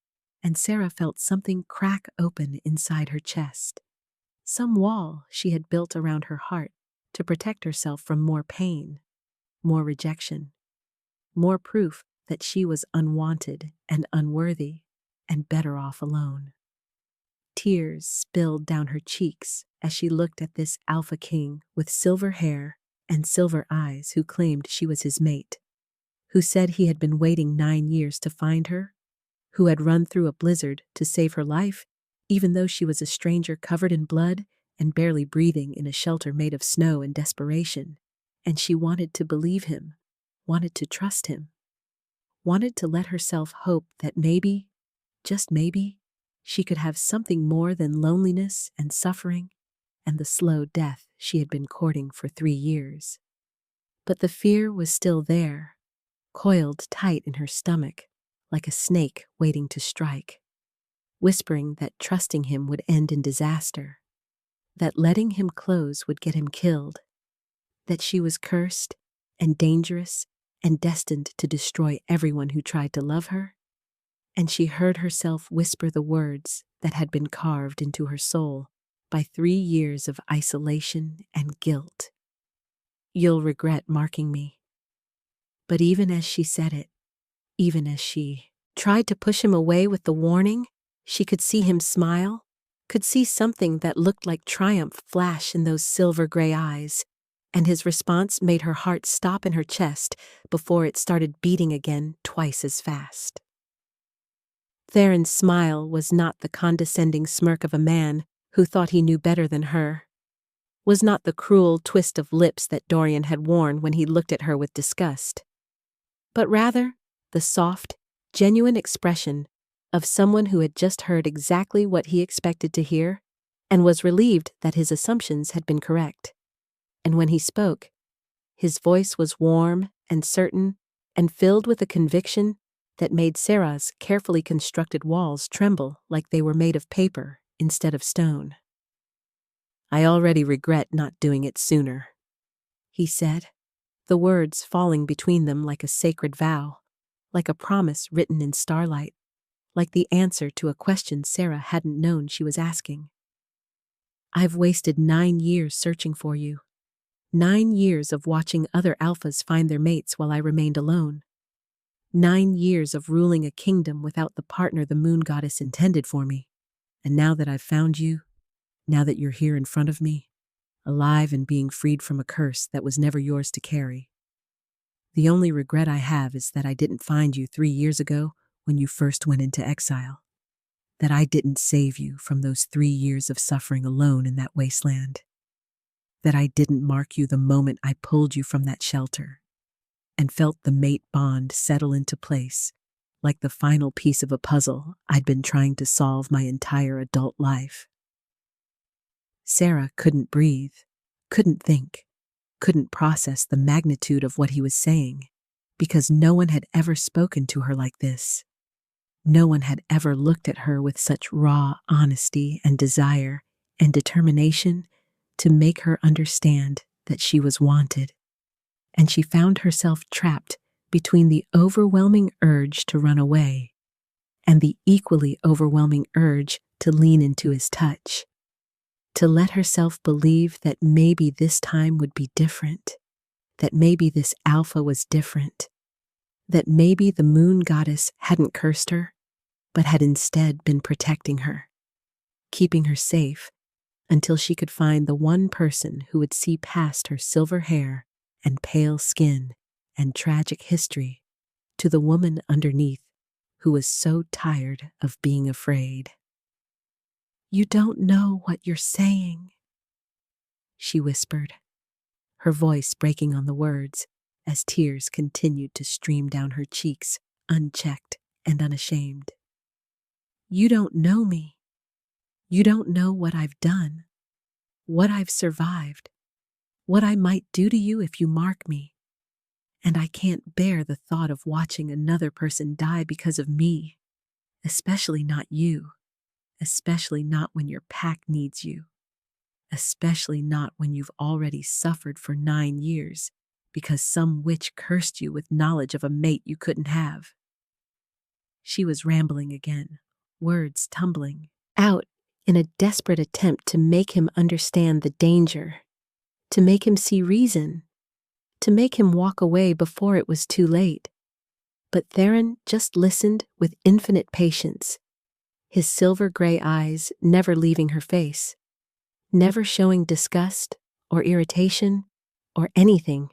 and Sarah felt something crack open inside her chest, some wall she had built around her heart to protect herself from more pain, more rejection, more proof that she was unwanted and unworthy and better off alone. Tears spilled down her cheeks as she looked at this Alpha King with silver hair and silver eyes who claimed she was his mate, who said he had been waiting 9 years to find her, who had run through a blizzard to save her life, even though she was a stranger covered in blood and barely breathing in a shelter made of snow and desperation, and she wanted to believe him, wanted to trust him, wanted to let herself hope that maybe, just maybe, she could have something more than loneliness and suffering and the slow death she had been courting for 3 years. But the fear was still there, coiled tight in her stomach, like a snake waiting to strike, whispering that trusting him would end in disaster, that letting him close would get him killed, that she was cursed and dangerous and destined to destroy everyone who tried to love her. And she heard herself whisper the words that had been carved into her soul by 3 years of isolation and guilt. "You'll regret marking me." But even as she said it, even as she tried to push him away with the warning, she could see him smile, could see something that looked like triumph flash in those silver-gray eyes, and his response made her heart stop in her chest before it started beating again twice as fast. Theron's smile was not the condescending smirk of a man who thought he knew better than her, was not the cruel twist of lips that Dorian had worn when he looked at her with disgust, but rather the soft, genuine expression of someone who had just heard exactly what he expected to hear and was relieved that his assumptions had been correct. And when he spoke, his voice was warm and certain and filled with a conviction that made Sarah's carefully constructed walls tremble like they were made of paper instead of stone. "I already regret not doing it sooner," he said, the words falling between them like a sacred vow, like a promise written in starlight, like the answer to a question Sarah hadn't known she was asking. I've wasted 9 years searching for you. 9 years of watching other alphas find their mates while I remained alone. 9 years of ruling a kingdom without the partner the moon goddess intended for me. And now that I've found you, now that you're here in front of me, alive and being freed from a curse that was never yours to carry, the only regret I have is that I didn't find you 3 years ago when you first went into exile. That I didn't save you from those 3 years of suffering alone in that wasteland. That I didn't mark you the moment I pulled you from that shelter and felt the mate bond settle into place, like the final piece of a puzzle I'd been trying to solve my entire adult life. Sarah couldn't breathe, couldn't think, couldn't process the magnitude of what he was saying, because no one had ever spoken to her like this. No one had ever looked at her with such raw honesty and desire and determination to make her understand that she was wanted. And she found herself trapped between the overwhelming urge to run away and the equally overwhelming urge to lean into his touch, to let herself believe that maybe this time would be different, that maybe this alpha was different, that maybe the moon goddess hadn't cursed her, but had instead been protecting her, keeping her safe until she could find the one person who would see past her silver hair and pale skin and tragic history to the woman underneath who was so tired of being afraid. You don't know what you're saying, she whispered, her voice breaking on the words as tears continued to stream down her cheeks, unchecked and unashamed. You don't know me. You don't know what I've done, what I've survived, what I might do to you if you mark me. And I can't bear the thought of watching another person die because of me, especially not you, especially not when your pack needs you, especially not when you've already suffered for 9 years because some witch cursed you with knowledge of a mate you couldn't have. She was rambling again, words tumbling out in a desperate attempt to make him understand the danger, to make him see reason, to make him walk away before it was too late. But Theron just listened with infinite patience, his silver gray eyes never leaving her face, never showing disgust or irritation or anything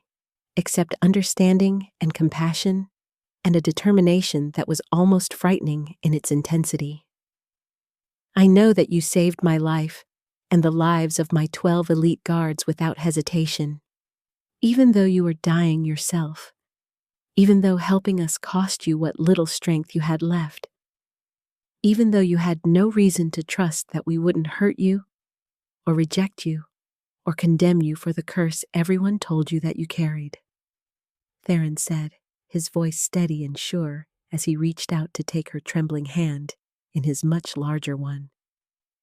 except understanding and compassion and a determination that was almost frightening in its intensity. I know that you saved my life and the lives of my 12 elite guards without hesitation, even though you were dying yourself, even though helping us cost you what little strength you had left, even though you had no reason to trust that we wouldn't hurt you, or reject you, or condemn you for the curse everyone told you that you carried. Theron said, his voice steady and sure as he reached out to take her trembling hand in his much larger one,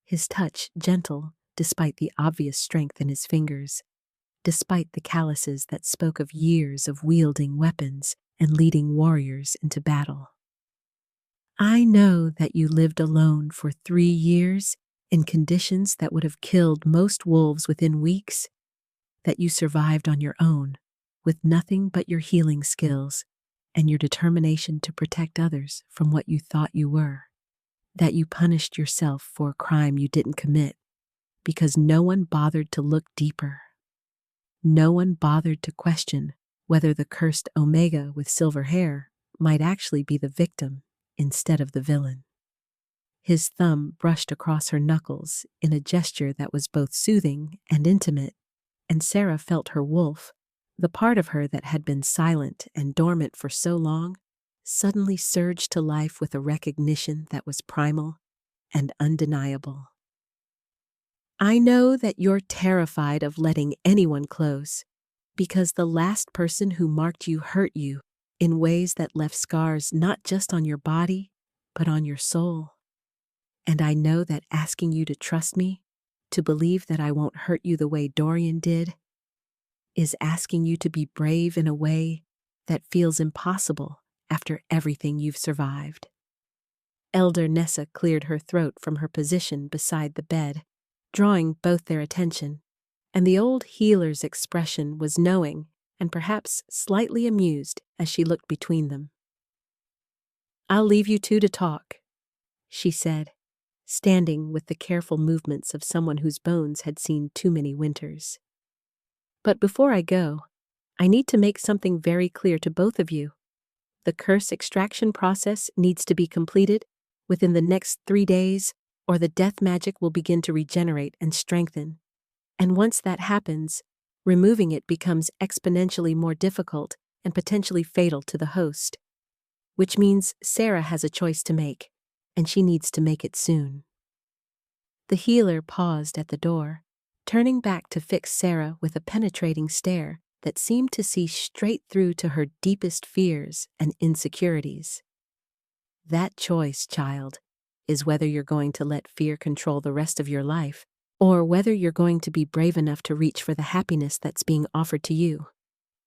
his touch gentle despite the obvious strength in his fingers, despite the calluses that spoke of years of wielding weapons and leading warriors into battle. I know that you lived alone for 3 years in conditions that would have killed most wolves within weeks, that you survived on your own with nothing but your healing skills and your determination to protect others from what you thought you were, that you punished yourself for a crime you didn't commit because no one bothered to look deeper. No one bothered to question whether the cursed Omega with silver hair might actually be the victim instead of the villain. His thumb brushed across her knuckles in a gesture that was both soothing and intimate, and Sarah felt her wolf, the part of her that had been silent and dormant for so long, suddenly surged to life with a recognition that was primal and undeniable. I know that you're terrified of letting anyone close, because the last person who marked you hurt you in ways that left scars not just on your body, but on your soul. And I know that asking you to trust me, to believe that I won't hurt you the way Dorian did, is asking you to be brave in a way that feels impossible after everything you've survived. Elder Nessa cleared her throat from her position beside the bed, drawing both their attention, and the old healer's expression was knowing and perhaps slightly amused as she looked between them. "I'll leave you two to talk," she said, standing with the careful movements of someone whose bones had seen too many winters. "But before I go, I need to make something very clear to both of you. The curse extraction process needs to be completed within the next 3 days, or the death magic will begin to regenerate and strengthen. And once that happens, removing it becomes exponentially more difficult and potentially fatal to the host. Which means Sarah has a choice to make, and she needs to make it soon." The healer paused at the door, turning back to fix Sarah with a penetrating stare that seemed to see straight through to her deepest fears and insecurities. "That choice, child, is whether you're going to let fear control the rest of your life, or whether you're going to be brave enough to reach for the happiness that's being offered to you.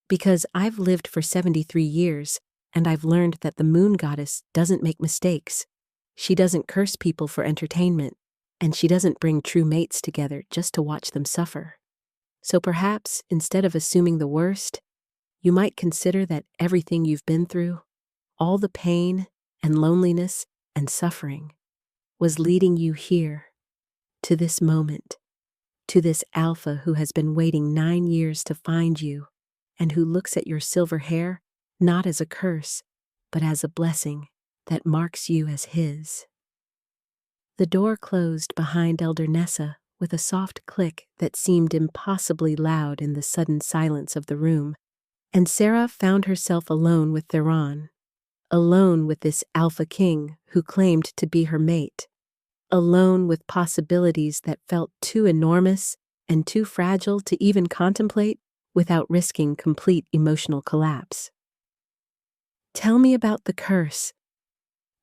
Because I've lived for 73 years, and I've learned that the moon goddess doesn't make mistakes. She doesn't curse people for entertainment, and she doesn't bring true mates together just to watch them suffer. So perhaps, instead of assuming the worst, you might consider that everything you've been through, all the pain and loneliness and suffering, was leading you here, to this moment, to this alpha who has been waiting 9 years to find you, and who looks at your silver hair not as a curse, but as a blessing that marks you as his." The door closed behind Elder Nessa with a soft click that seemed impossibly loud in the sudden silence of the room, and Sarah found herself alone with Theron, alone with this alpha king who claimed to be her mate, alone with possibilities that felt too enormous and too fragile to even contemplate without risking complete emotional collapse. "Tell me about the curse,"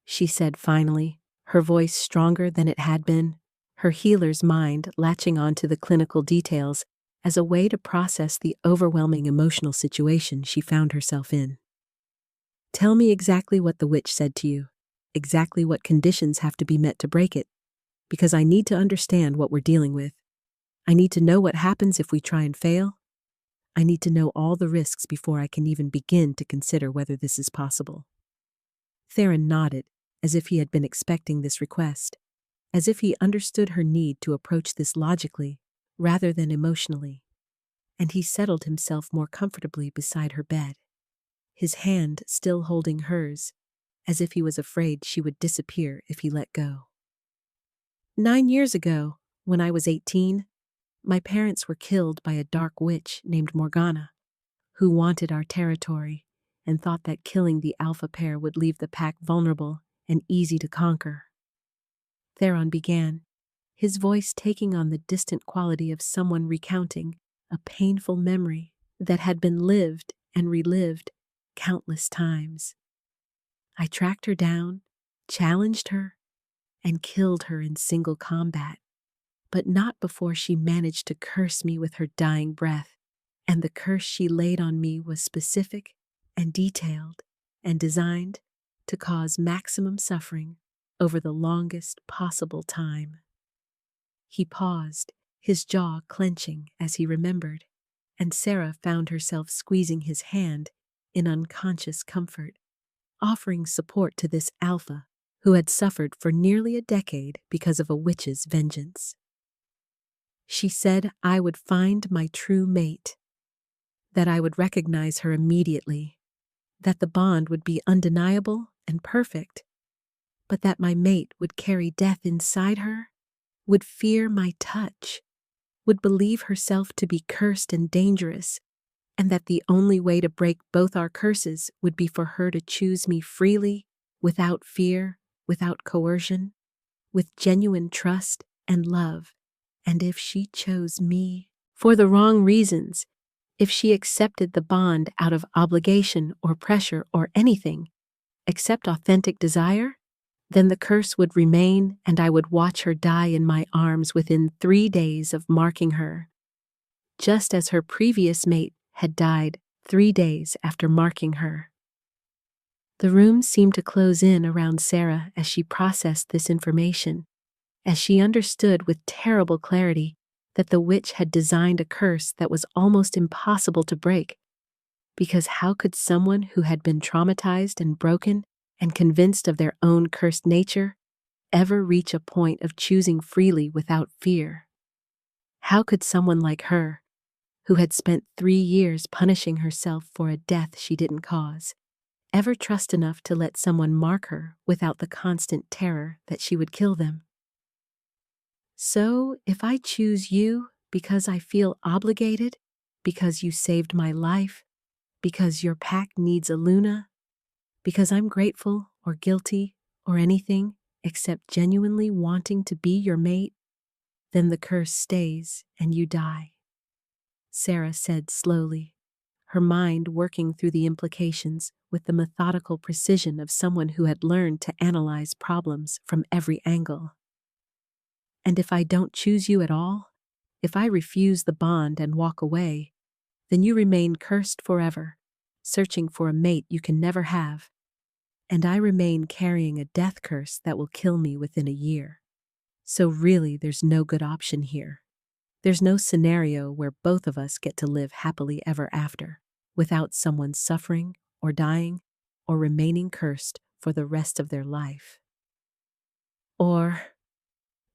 she said finally, her voice stronger than it had been, her healer's mind latching onto the clinical details as a way to process the overwhelming emotional situation she found herself in. "Tell me exactly what the witch said to you, exactly what conditions have to be met to break it, because I need to understand what we're dealing with. I need to know what happens if we try and fail. I need to know all the risks before I can even begin to consider whether this is possible." Theron nodded, as if he had been expecting this request, as if he understood her need to approach this logically rather than emotionally, and he settled himself more comfortably beside her bed, his hand still holding hers, as if he was afraid she would disappear if he let go. "9 years ago, when I was 18, my parents were killed by a dark witch named Morgana, who wanted our territory and thought that killing the alpha pair would leave the pack vulnerable and easy to conquer." Theron began, his voice taking on the distant quality of someone recounting a painful memory that had been lived and relived countless times. "I tracked her down, challenged her, and killed her in single combat, but not before she managed to curse me with her dying breath, and the curse she laid on me was specific and detailed and designed to cause maximum suffering over the longest possible time." He paused, his jaw clenching as he remembered, and Sarah found herself squeezing his hand in unconscious comfort, offering support to this alpha who had suffered for nearly a decade because of a witch's vengeance. "She said I would find my true mate, that I would recognize her immediately, that the bond would be undeniable and perfect, but that my mate would carry death inside her, would fear my touch, would believe herself to be cursed and dangerous, and that the only way to break both our curses would be for her to choose me freely, without fear, without coercion, with genuine trust and love. And if she chose me for the wrong reasons, if she accepted the bond out of obligation or pressure or anything except authentic desire, then the curse would remain and I would watch her die in my arms within 3 days of marking her, just as her previous mate had died 3 days after marking her." The room seemed to close in around Sarah as she processed this information, as she understood with terrible clarity that the witch had designed a curse that was almost impossible to break. Because how could someone who had been traumatized and broken and convinced of their own cursed nature ever reach a point of choosing freely without fear? How could someone like her, who had spent 3 years punishing herself for a death she didn't cause, ever trust enough to let someone mark her without the constant terror that she would kill them? So, if I choose you because I feel obligated, because you saved my life, because your pack needs a Luna, because I'm grateful or guilty or anything except genuinely wanting to be your mate, then the curse stays and you die," Sarah said slowly, her mind working through the implications with the methodical precision of someone who had learned to analyze problems from every angle. "And if I don't choose you at all, if I refuse the bond and walk away, then you remain cursed forever, searching for a mate you can never have, and I remain carrying a death curse that will kill me within a year. So really, there's no good option here. There's no scenario where both of us get to live happily ever after, without someone suffering or dying or remaining cursed for the rest of their life." "Or,"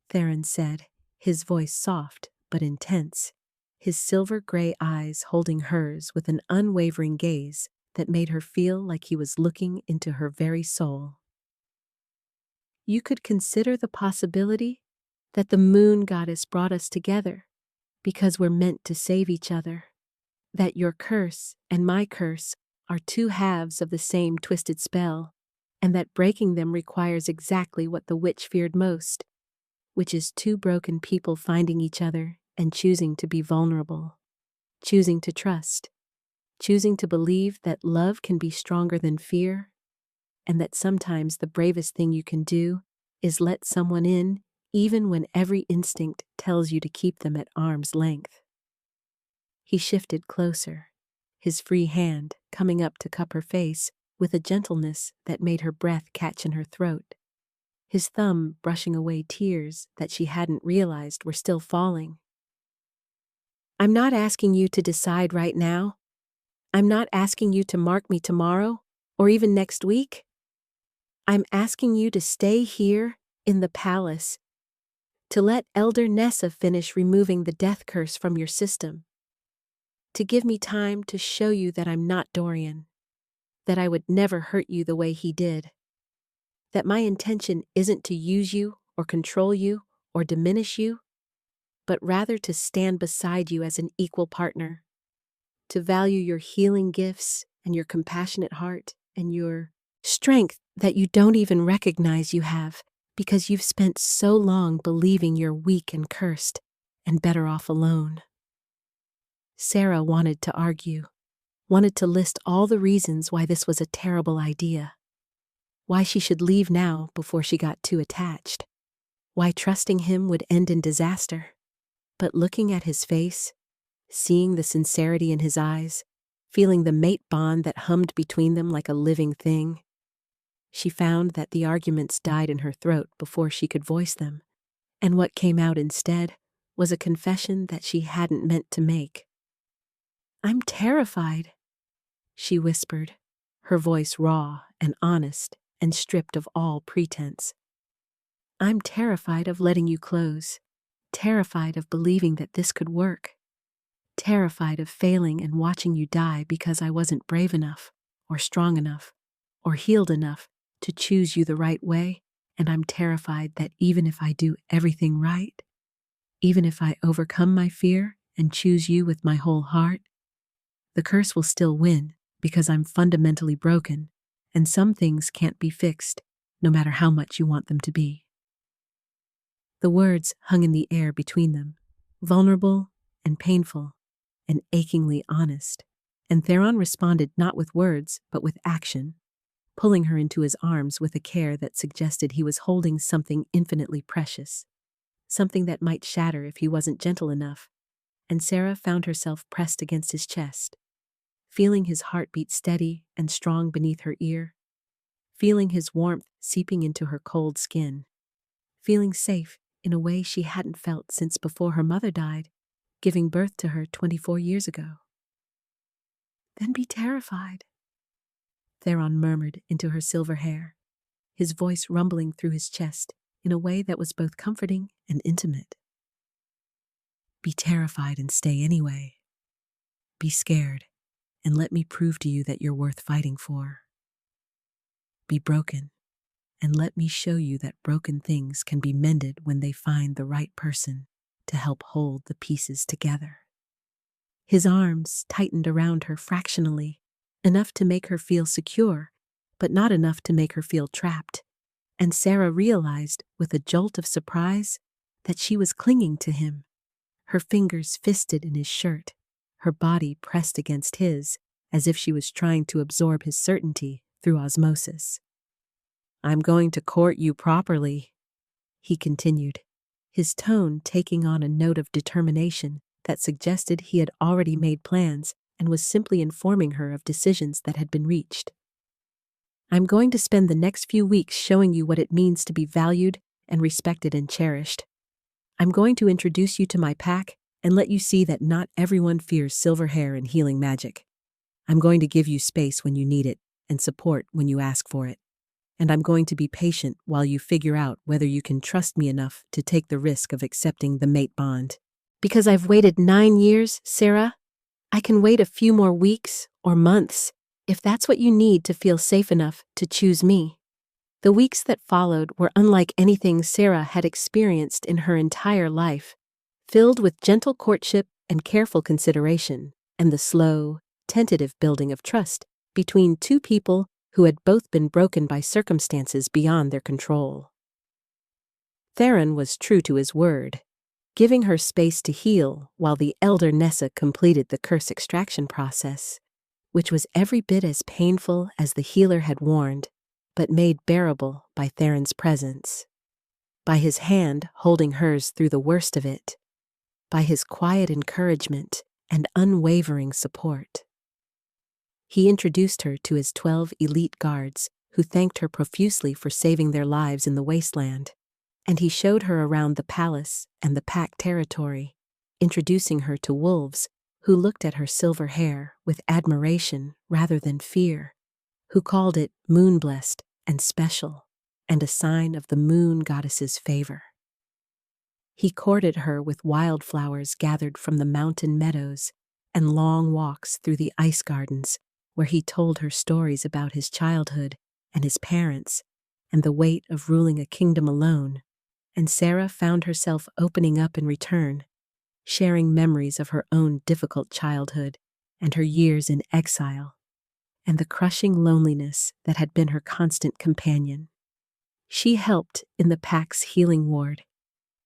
Theron said, his voice soft but intense, his silver-gray eyes holding hers with an unwavering gaze that made her feel like he was looking into her very soul, "you could consider the possibility that the moon goddess brought us together because we're meant to save each other, that your curse and my curse are two halves of the same twisted spell, and that breaking them requires exactly what the witch feared most, which is two broken people finding each other and choosing to be vulnerable, choosing to trust, choosing to believe that love can be stronger than fear, and that sometimes the bravest thing you can do is let someone in even when every instinct tells you to keep them at arm's length." He shifted closer, his free hand coming up to cup her face with a gentleness that made her breath catch in her throat, his thumb brushing away tears that she hadn't realized were still falling. "I'm not asking you to decide right now. I'm not asking you to mark me tomorrow or even next week. I'm asking you to stay here in the palace, to let Elder Nessa finish removing the death curse from your system, to give me time to show you that I'm not Dorian, that I would never hurt you the way he did, that my intention isn't to use you or control you or diminish you, but rather to stand beside you as an equal partner, to value your healing gifts and your compassionate heart and your strength that you don't even recognize you have because you've spent so long believing you're weak and cursed and better off alone." Sarah wanted to argue, wanted to list all the reasons why this was a terrible idea, why she should leave now before she got too attached, why trusting him would end in disaster. But looking at his face, seeing the sincerity in his eyes, feeling the mate bond that hummed between them like a living thing, she found that the arguments died in her throat before she could voice them, and what came out instead was a confession that she hadn't meant to make. "I'm terrified," she whispered, her voice raw and honest and stripped of all pretense. "I'm terrified of letting you close, terrified of believing that this could work, terrified of failing and watching you die because I wasn't brave enough, or strong enough, or healed enough to choose you the right way, and I'm terrified that even if I do everything right, even if I overcome my fear and choose you with my whole heart, the curse will still win because I'm fundamentally broken, and some things can't be fixed, no matter how much you want them to be." The words hung in the air between them, vulnerable and painful and achingly honest, and Theron responded not with words but with action, pulling her into his arms with a care that suggested he was holding something infinitely precious, something that might shatter if he wasn't gentle enough, and Sarah found herself pressed against his chest, feeling his heartbeat steady and strong beneath her ear, feeling his warmth seeping into her cold skin, feeling safe in a way she hadn't felt since before her mother died, giving birth to her 24 years ago. Then be terrified, Theron murmured into her silver hair, his voice rumbling through his chest in a way that was both comforting and intimate. Be terrified and stay anyway. Be scared, and let me prove to you that you're worth fighting for. Be broken, and let me show you that broken things can be mended when they find the right person to help hold the pieces together. His arms tightened around her fractionally, enough to make her feel secure, but not enough to make her feel trapped, and Sarah realized with a jolt of surprise that she was clinging to him, her fingers fisted in his shirt, her body pressed against his, as if she was trying to absorb his certainty through osmosis. I'm going to court you properly, he continued, his tone taking on a note of determination that suggested he had already made plans and was simply informing her of decisions that had been reached. I'm going to spend the next few weeks showing you what it means to be valued and respected and cherished. I'm going to introduce you to my pack and let you see that not everyone fears silver hair and healing magic. I'm going to give you space when you need it and support when you ask for it. And I'm going to be patient while you figure out whether you can trust me enough to take the risk of accepting the mate bond. Because I've waited 9 years, Sarah, I can wait a few more weeks or months if that's what you need to feel safe enough to choose me. The weeks that followed were unlike anything Sarah had experienced in her entire life, filled with gentle courtship and careful consideration, and the slow, tentative building of trust between two people who had both been broken by circumstances beyond their control. Theron was true to his word, giving her space to heal while the elder Nessa completed the curse extraction process, which was every bit as painful as the healer had warned, but made bearable by Theron's presence, by his hand holding hers through the worst of it, by his quiet encouragement and unwavering support. He introduced her to his 12 elite guards, who thanked her profusely for saving their lives in the wasteland, and he showed her around the palace and the pack territory, introducing her to wolves who looked at her silver hair with admiration rather than fear, who called it moon-blessed and special, and a sign of the moon goddess's favor. He courted her with wildflowers gathered from the mountain meadows and long walks through the ice gardens, where he told her stories about his childhood and his parents and the weight of ruling a kingdom alone, and Sarah found herself opening up in return, sharing memories of her own difficult childhood and her years in exile, and the crushing loneliness that had been her constant companion. She helped in the pack's healing ward,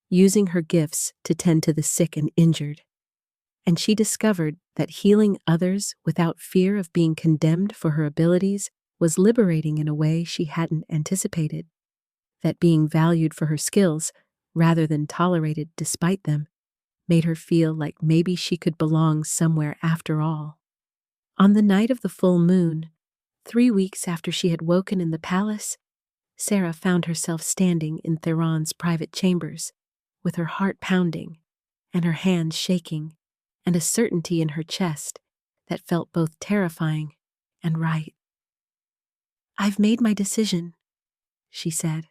using her gifts to tend to the sick and injured, and she discovered that healing others without fear of being condemned for her abilities was liberating in a way she hadn't anticipated, that being valued for her skills, rather than tolerated despite them, made her feel like maybe she could belong somewhere after all. On the night of the full moon, 3 weeks after she had woken in the palace, Sarah found herself standing in Theron's private chambers, with her heart pounding and her hands shaking, and a certainty in her chest that felt both terrifying and right. I've made my decision, she said,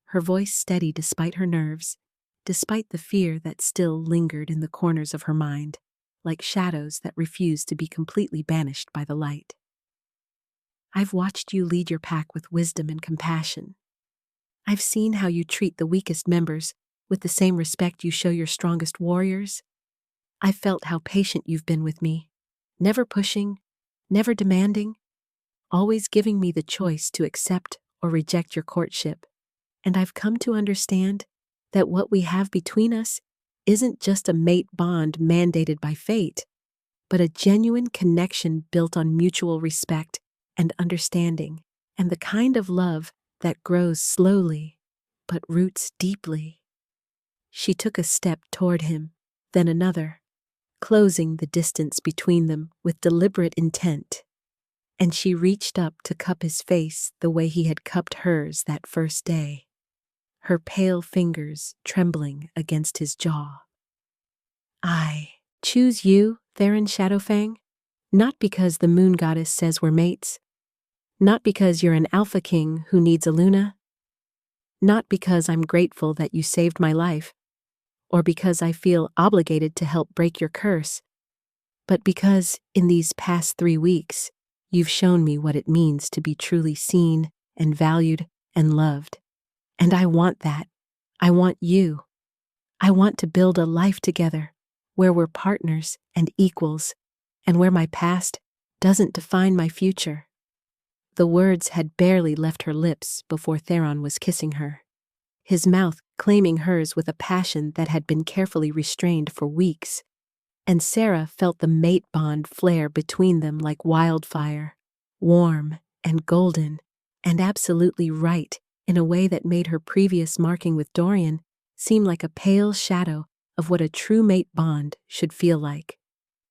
her voice steady despite her nerves, despite the fear that still lingered in the corners of her mind, like shadows that refused to be completely banished by the light. I've watched you lead your pack with wisdom and compassion. I've seen how you treat the weakest members with the same respect you show your strongest warriors. I've felt how patient you've been with me, never pushing, never demanding, always giving me the choice to accept or reject your courtship. And I've come to understand that what we have between us isn't just a mate bond mandated by fate, but a genuine connection built on mutual respect and understanding, and the kind of love that grows slowly but roots deeply. She took a step toward him, then another, closing the distance between them with deliberate intent. and she reached up to cup his face the way he had cupped hers that first day, her pale fingers trembling against his jaw. "I choose you, Theron Shadowfang, not because the moon goddess says we're mates, not because you're an alpha king who needs a Luna, not because I'm grateful that you saved my life, or because I feel obligated to help break your curse, but because in these past 3 weeks, you've shown me what it means to be truly seen and valued and loved. And I want that. I want you. I want to build a life together where we're partners and equals, and where my past doesn't define my future." The words had barely left her lips before Theron was kissing her, his mouth claiming hers with a passion that had been carefully restrained for weeks, and Sarah felt the mate bond flare between them like wildfire, warm and golden, and absolutely right in a way that made her previous marking with Dorian seem like a pale shadow of what a true mate bond should feel like.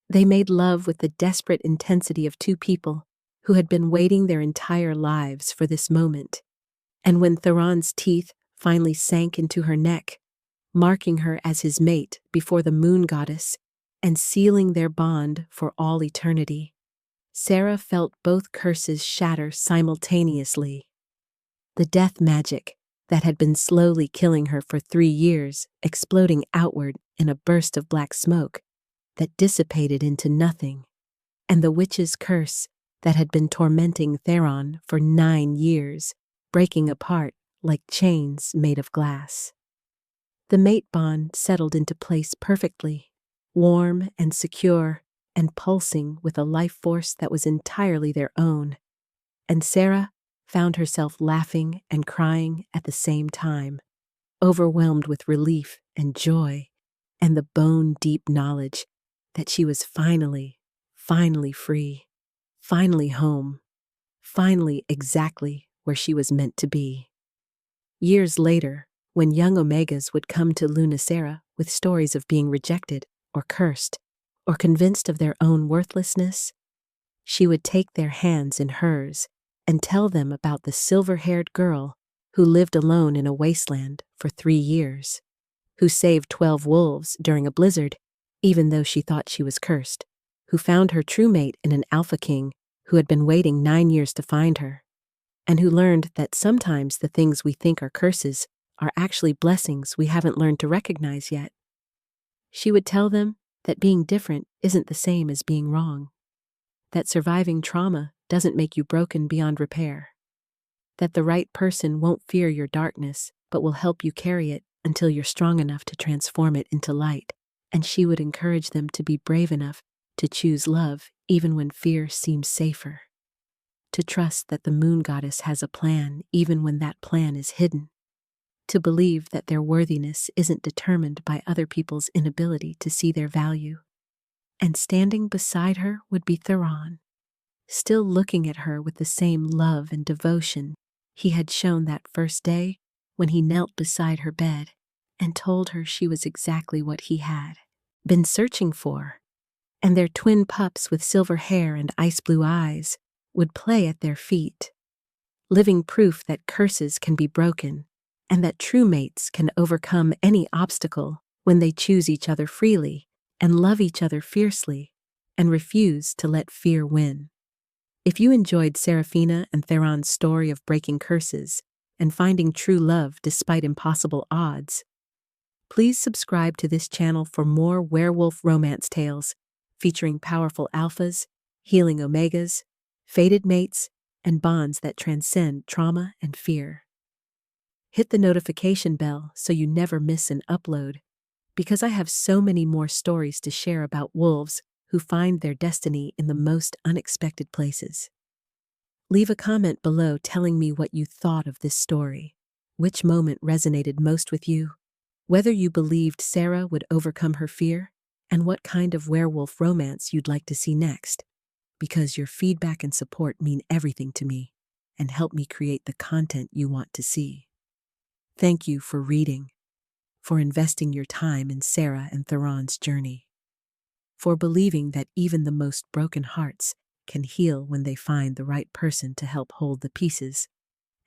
They made love with the desperate intensity of two people who had been waiting their entire lives for this moment, and when Theron's teeth finally sank into her neck, marking her as his mate before the moon goddess and sealing their bond for all eternity, Sarah felt both curses shatter simultaneously. The death magic that had been slowly killing her for 3 years exploding outward in a burst of black smoke that dissipated into nothing, and the witch's curse that had been tormenting Theron for 9 years, breaking apart like chains made of glass. The mate bond settled into place perfectly, warm and secure and pulsing with a life force that was entirely their own, and Sarah found herself laughing and crying at the same time, overwhelmed with relief and joy and the bone-deep knowledge that she was finally free, finally home, finally exactly where she was meant to be. Years later, when young Omegas would come to Luna Sarah with stories of being rejected or cursed or convinced of their own worthlessness, she would take their hands in hers and tell them about the silver-haired girl who lived alone in a wasteland for 3 years, who saved 12 wolves during a blizzard even though she thought she was cursed, who found her true mate in an alpha king who had been waiting 9 years to find her, and who learned that sometimes the things we think are curses are actually blessings we haven't learned to recognize yet. She would tell them that being different isn't the same as being wrong, that surviving trauma doesn't make you broken beyond repair, that the right person won't fear your darkness but will help you carry it until you're strong enough to transform it into light, and she would encourage them to be brave enough to choose love even when fear seems safer, to trust that the moon goddess has a plan even when that plan is hidden, to believe that their worthiness isn't determined by other people's inability to see their value. And standing beside her would be Theron, still looking at her with the same love and devotion he had shown that first day when he knelt beside her bed and told her she was exactly what he had been searching for, and their twin pups with silver hair and ice blue eyes would play at their feet, living proof that curses can be broken and that true mates can overcome any obstacle when they choose each other freely and love each other fiercely and refuse to let fear win. If you enjoyed Seraphina and Theron's story of breaking curses and finding true love despite impossible odds, please subscribe to this channel for more werewolf romance tales featuring powerful alphas, healing omegas, fated mates, and bonds that transcend trauma and fear. Hit the notification bell so you never miss an upload, because I have so many more stories to share about wolves who find their destiny in the most unexpected places. Leave a comment below telling me what you thought of this story, which moment resonated most with you, whether you believed Sarah would overcome her fear, and what kind of werewolf romance you'd like to see next, because your feedback and support mean everything to me and help me create the content you want to see. Thank you for reading, for investing your time in Sarah and Theron's journey, for believing that even the most broken hearts can heal when they find the right person to help hold the pieces.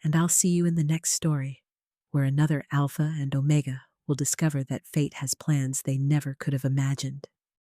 And I'll see you in the next story, where another Alpha and Omega will discover that fate has plans they never could have imagined.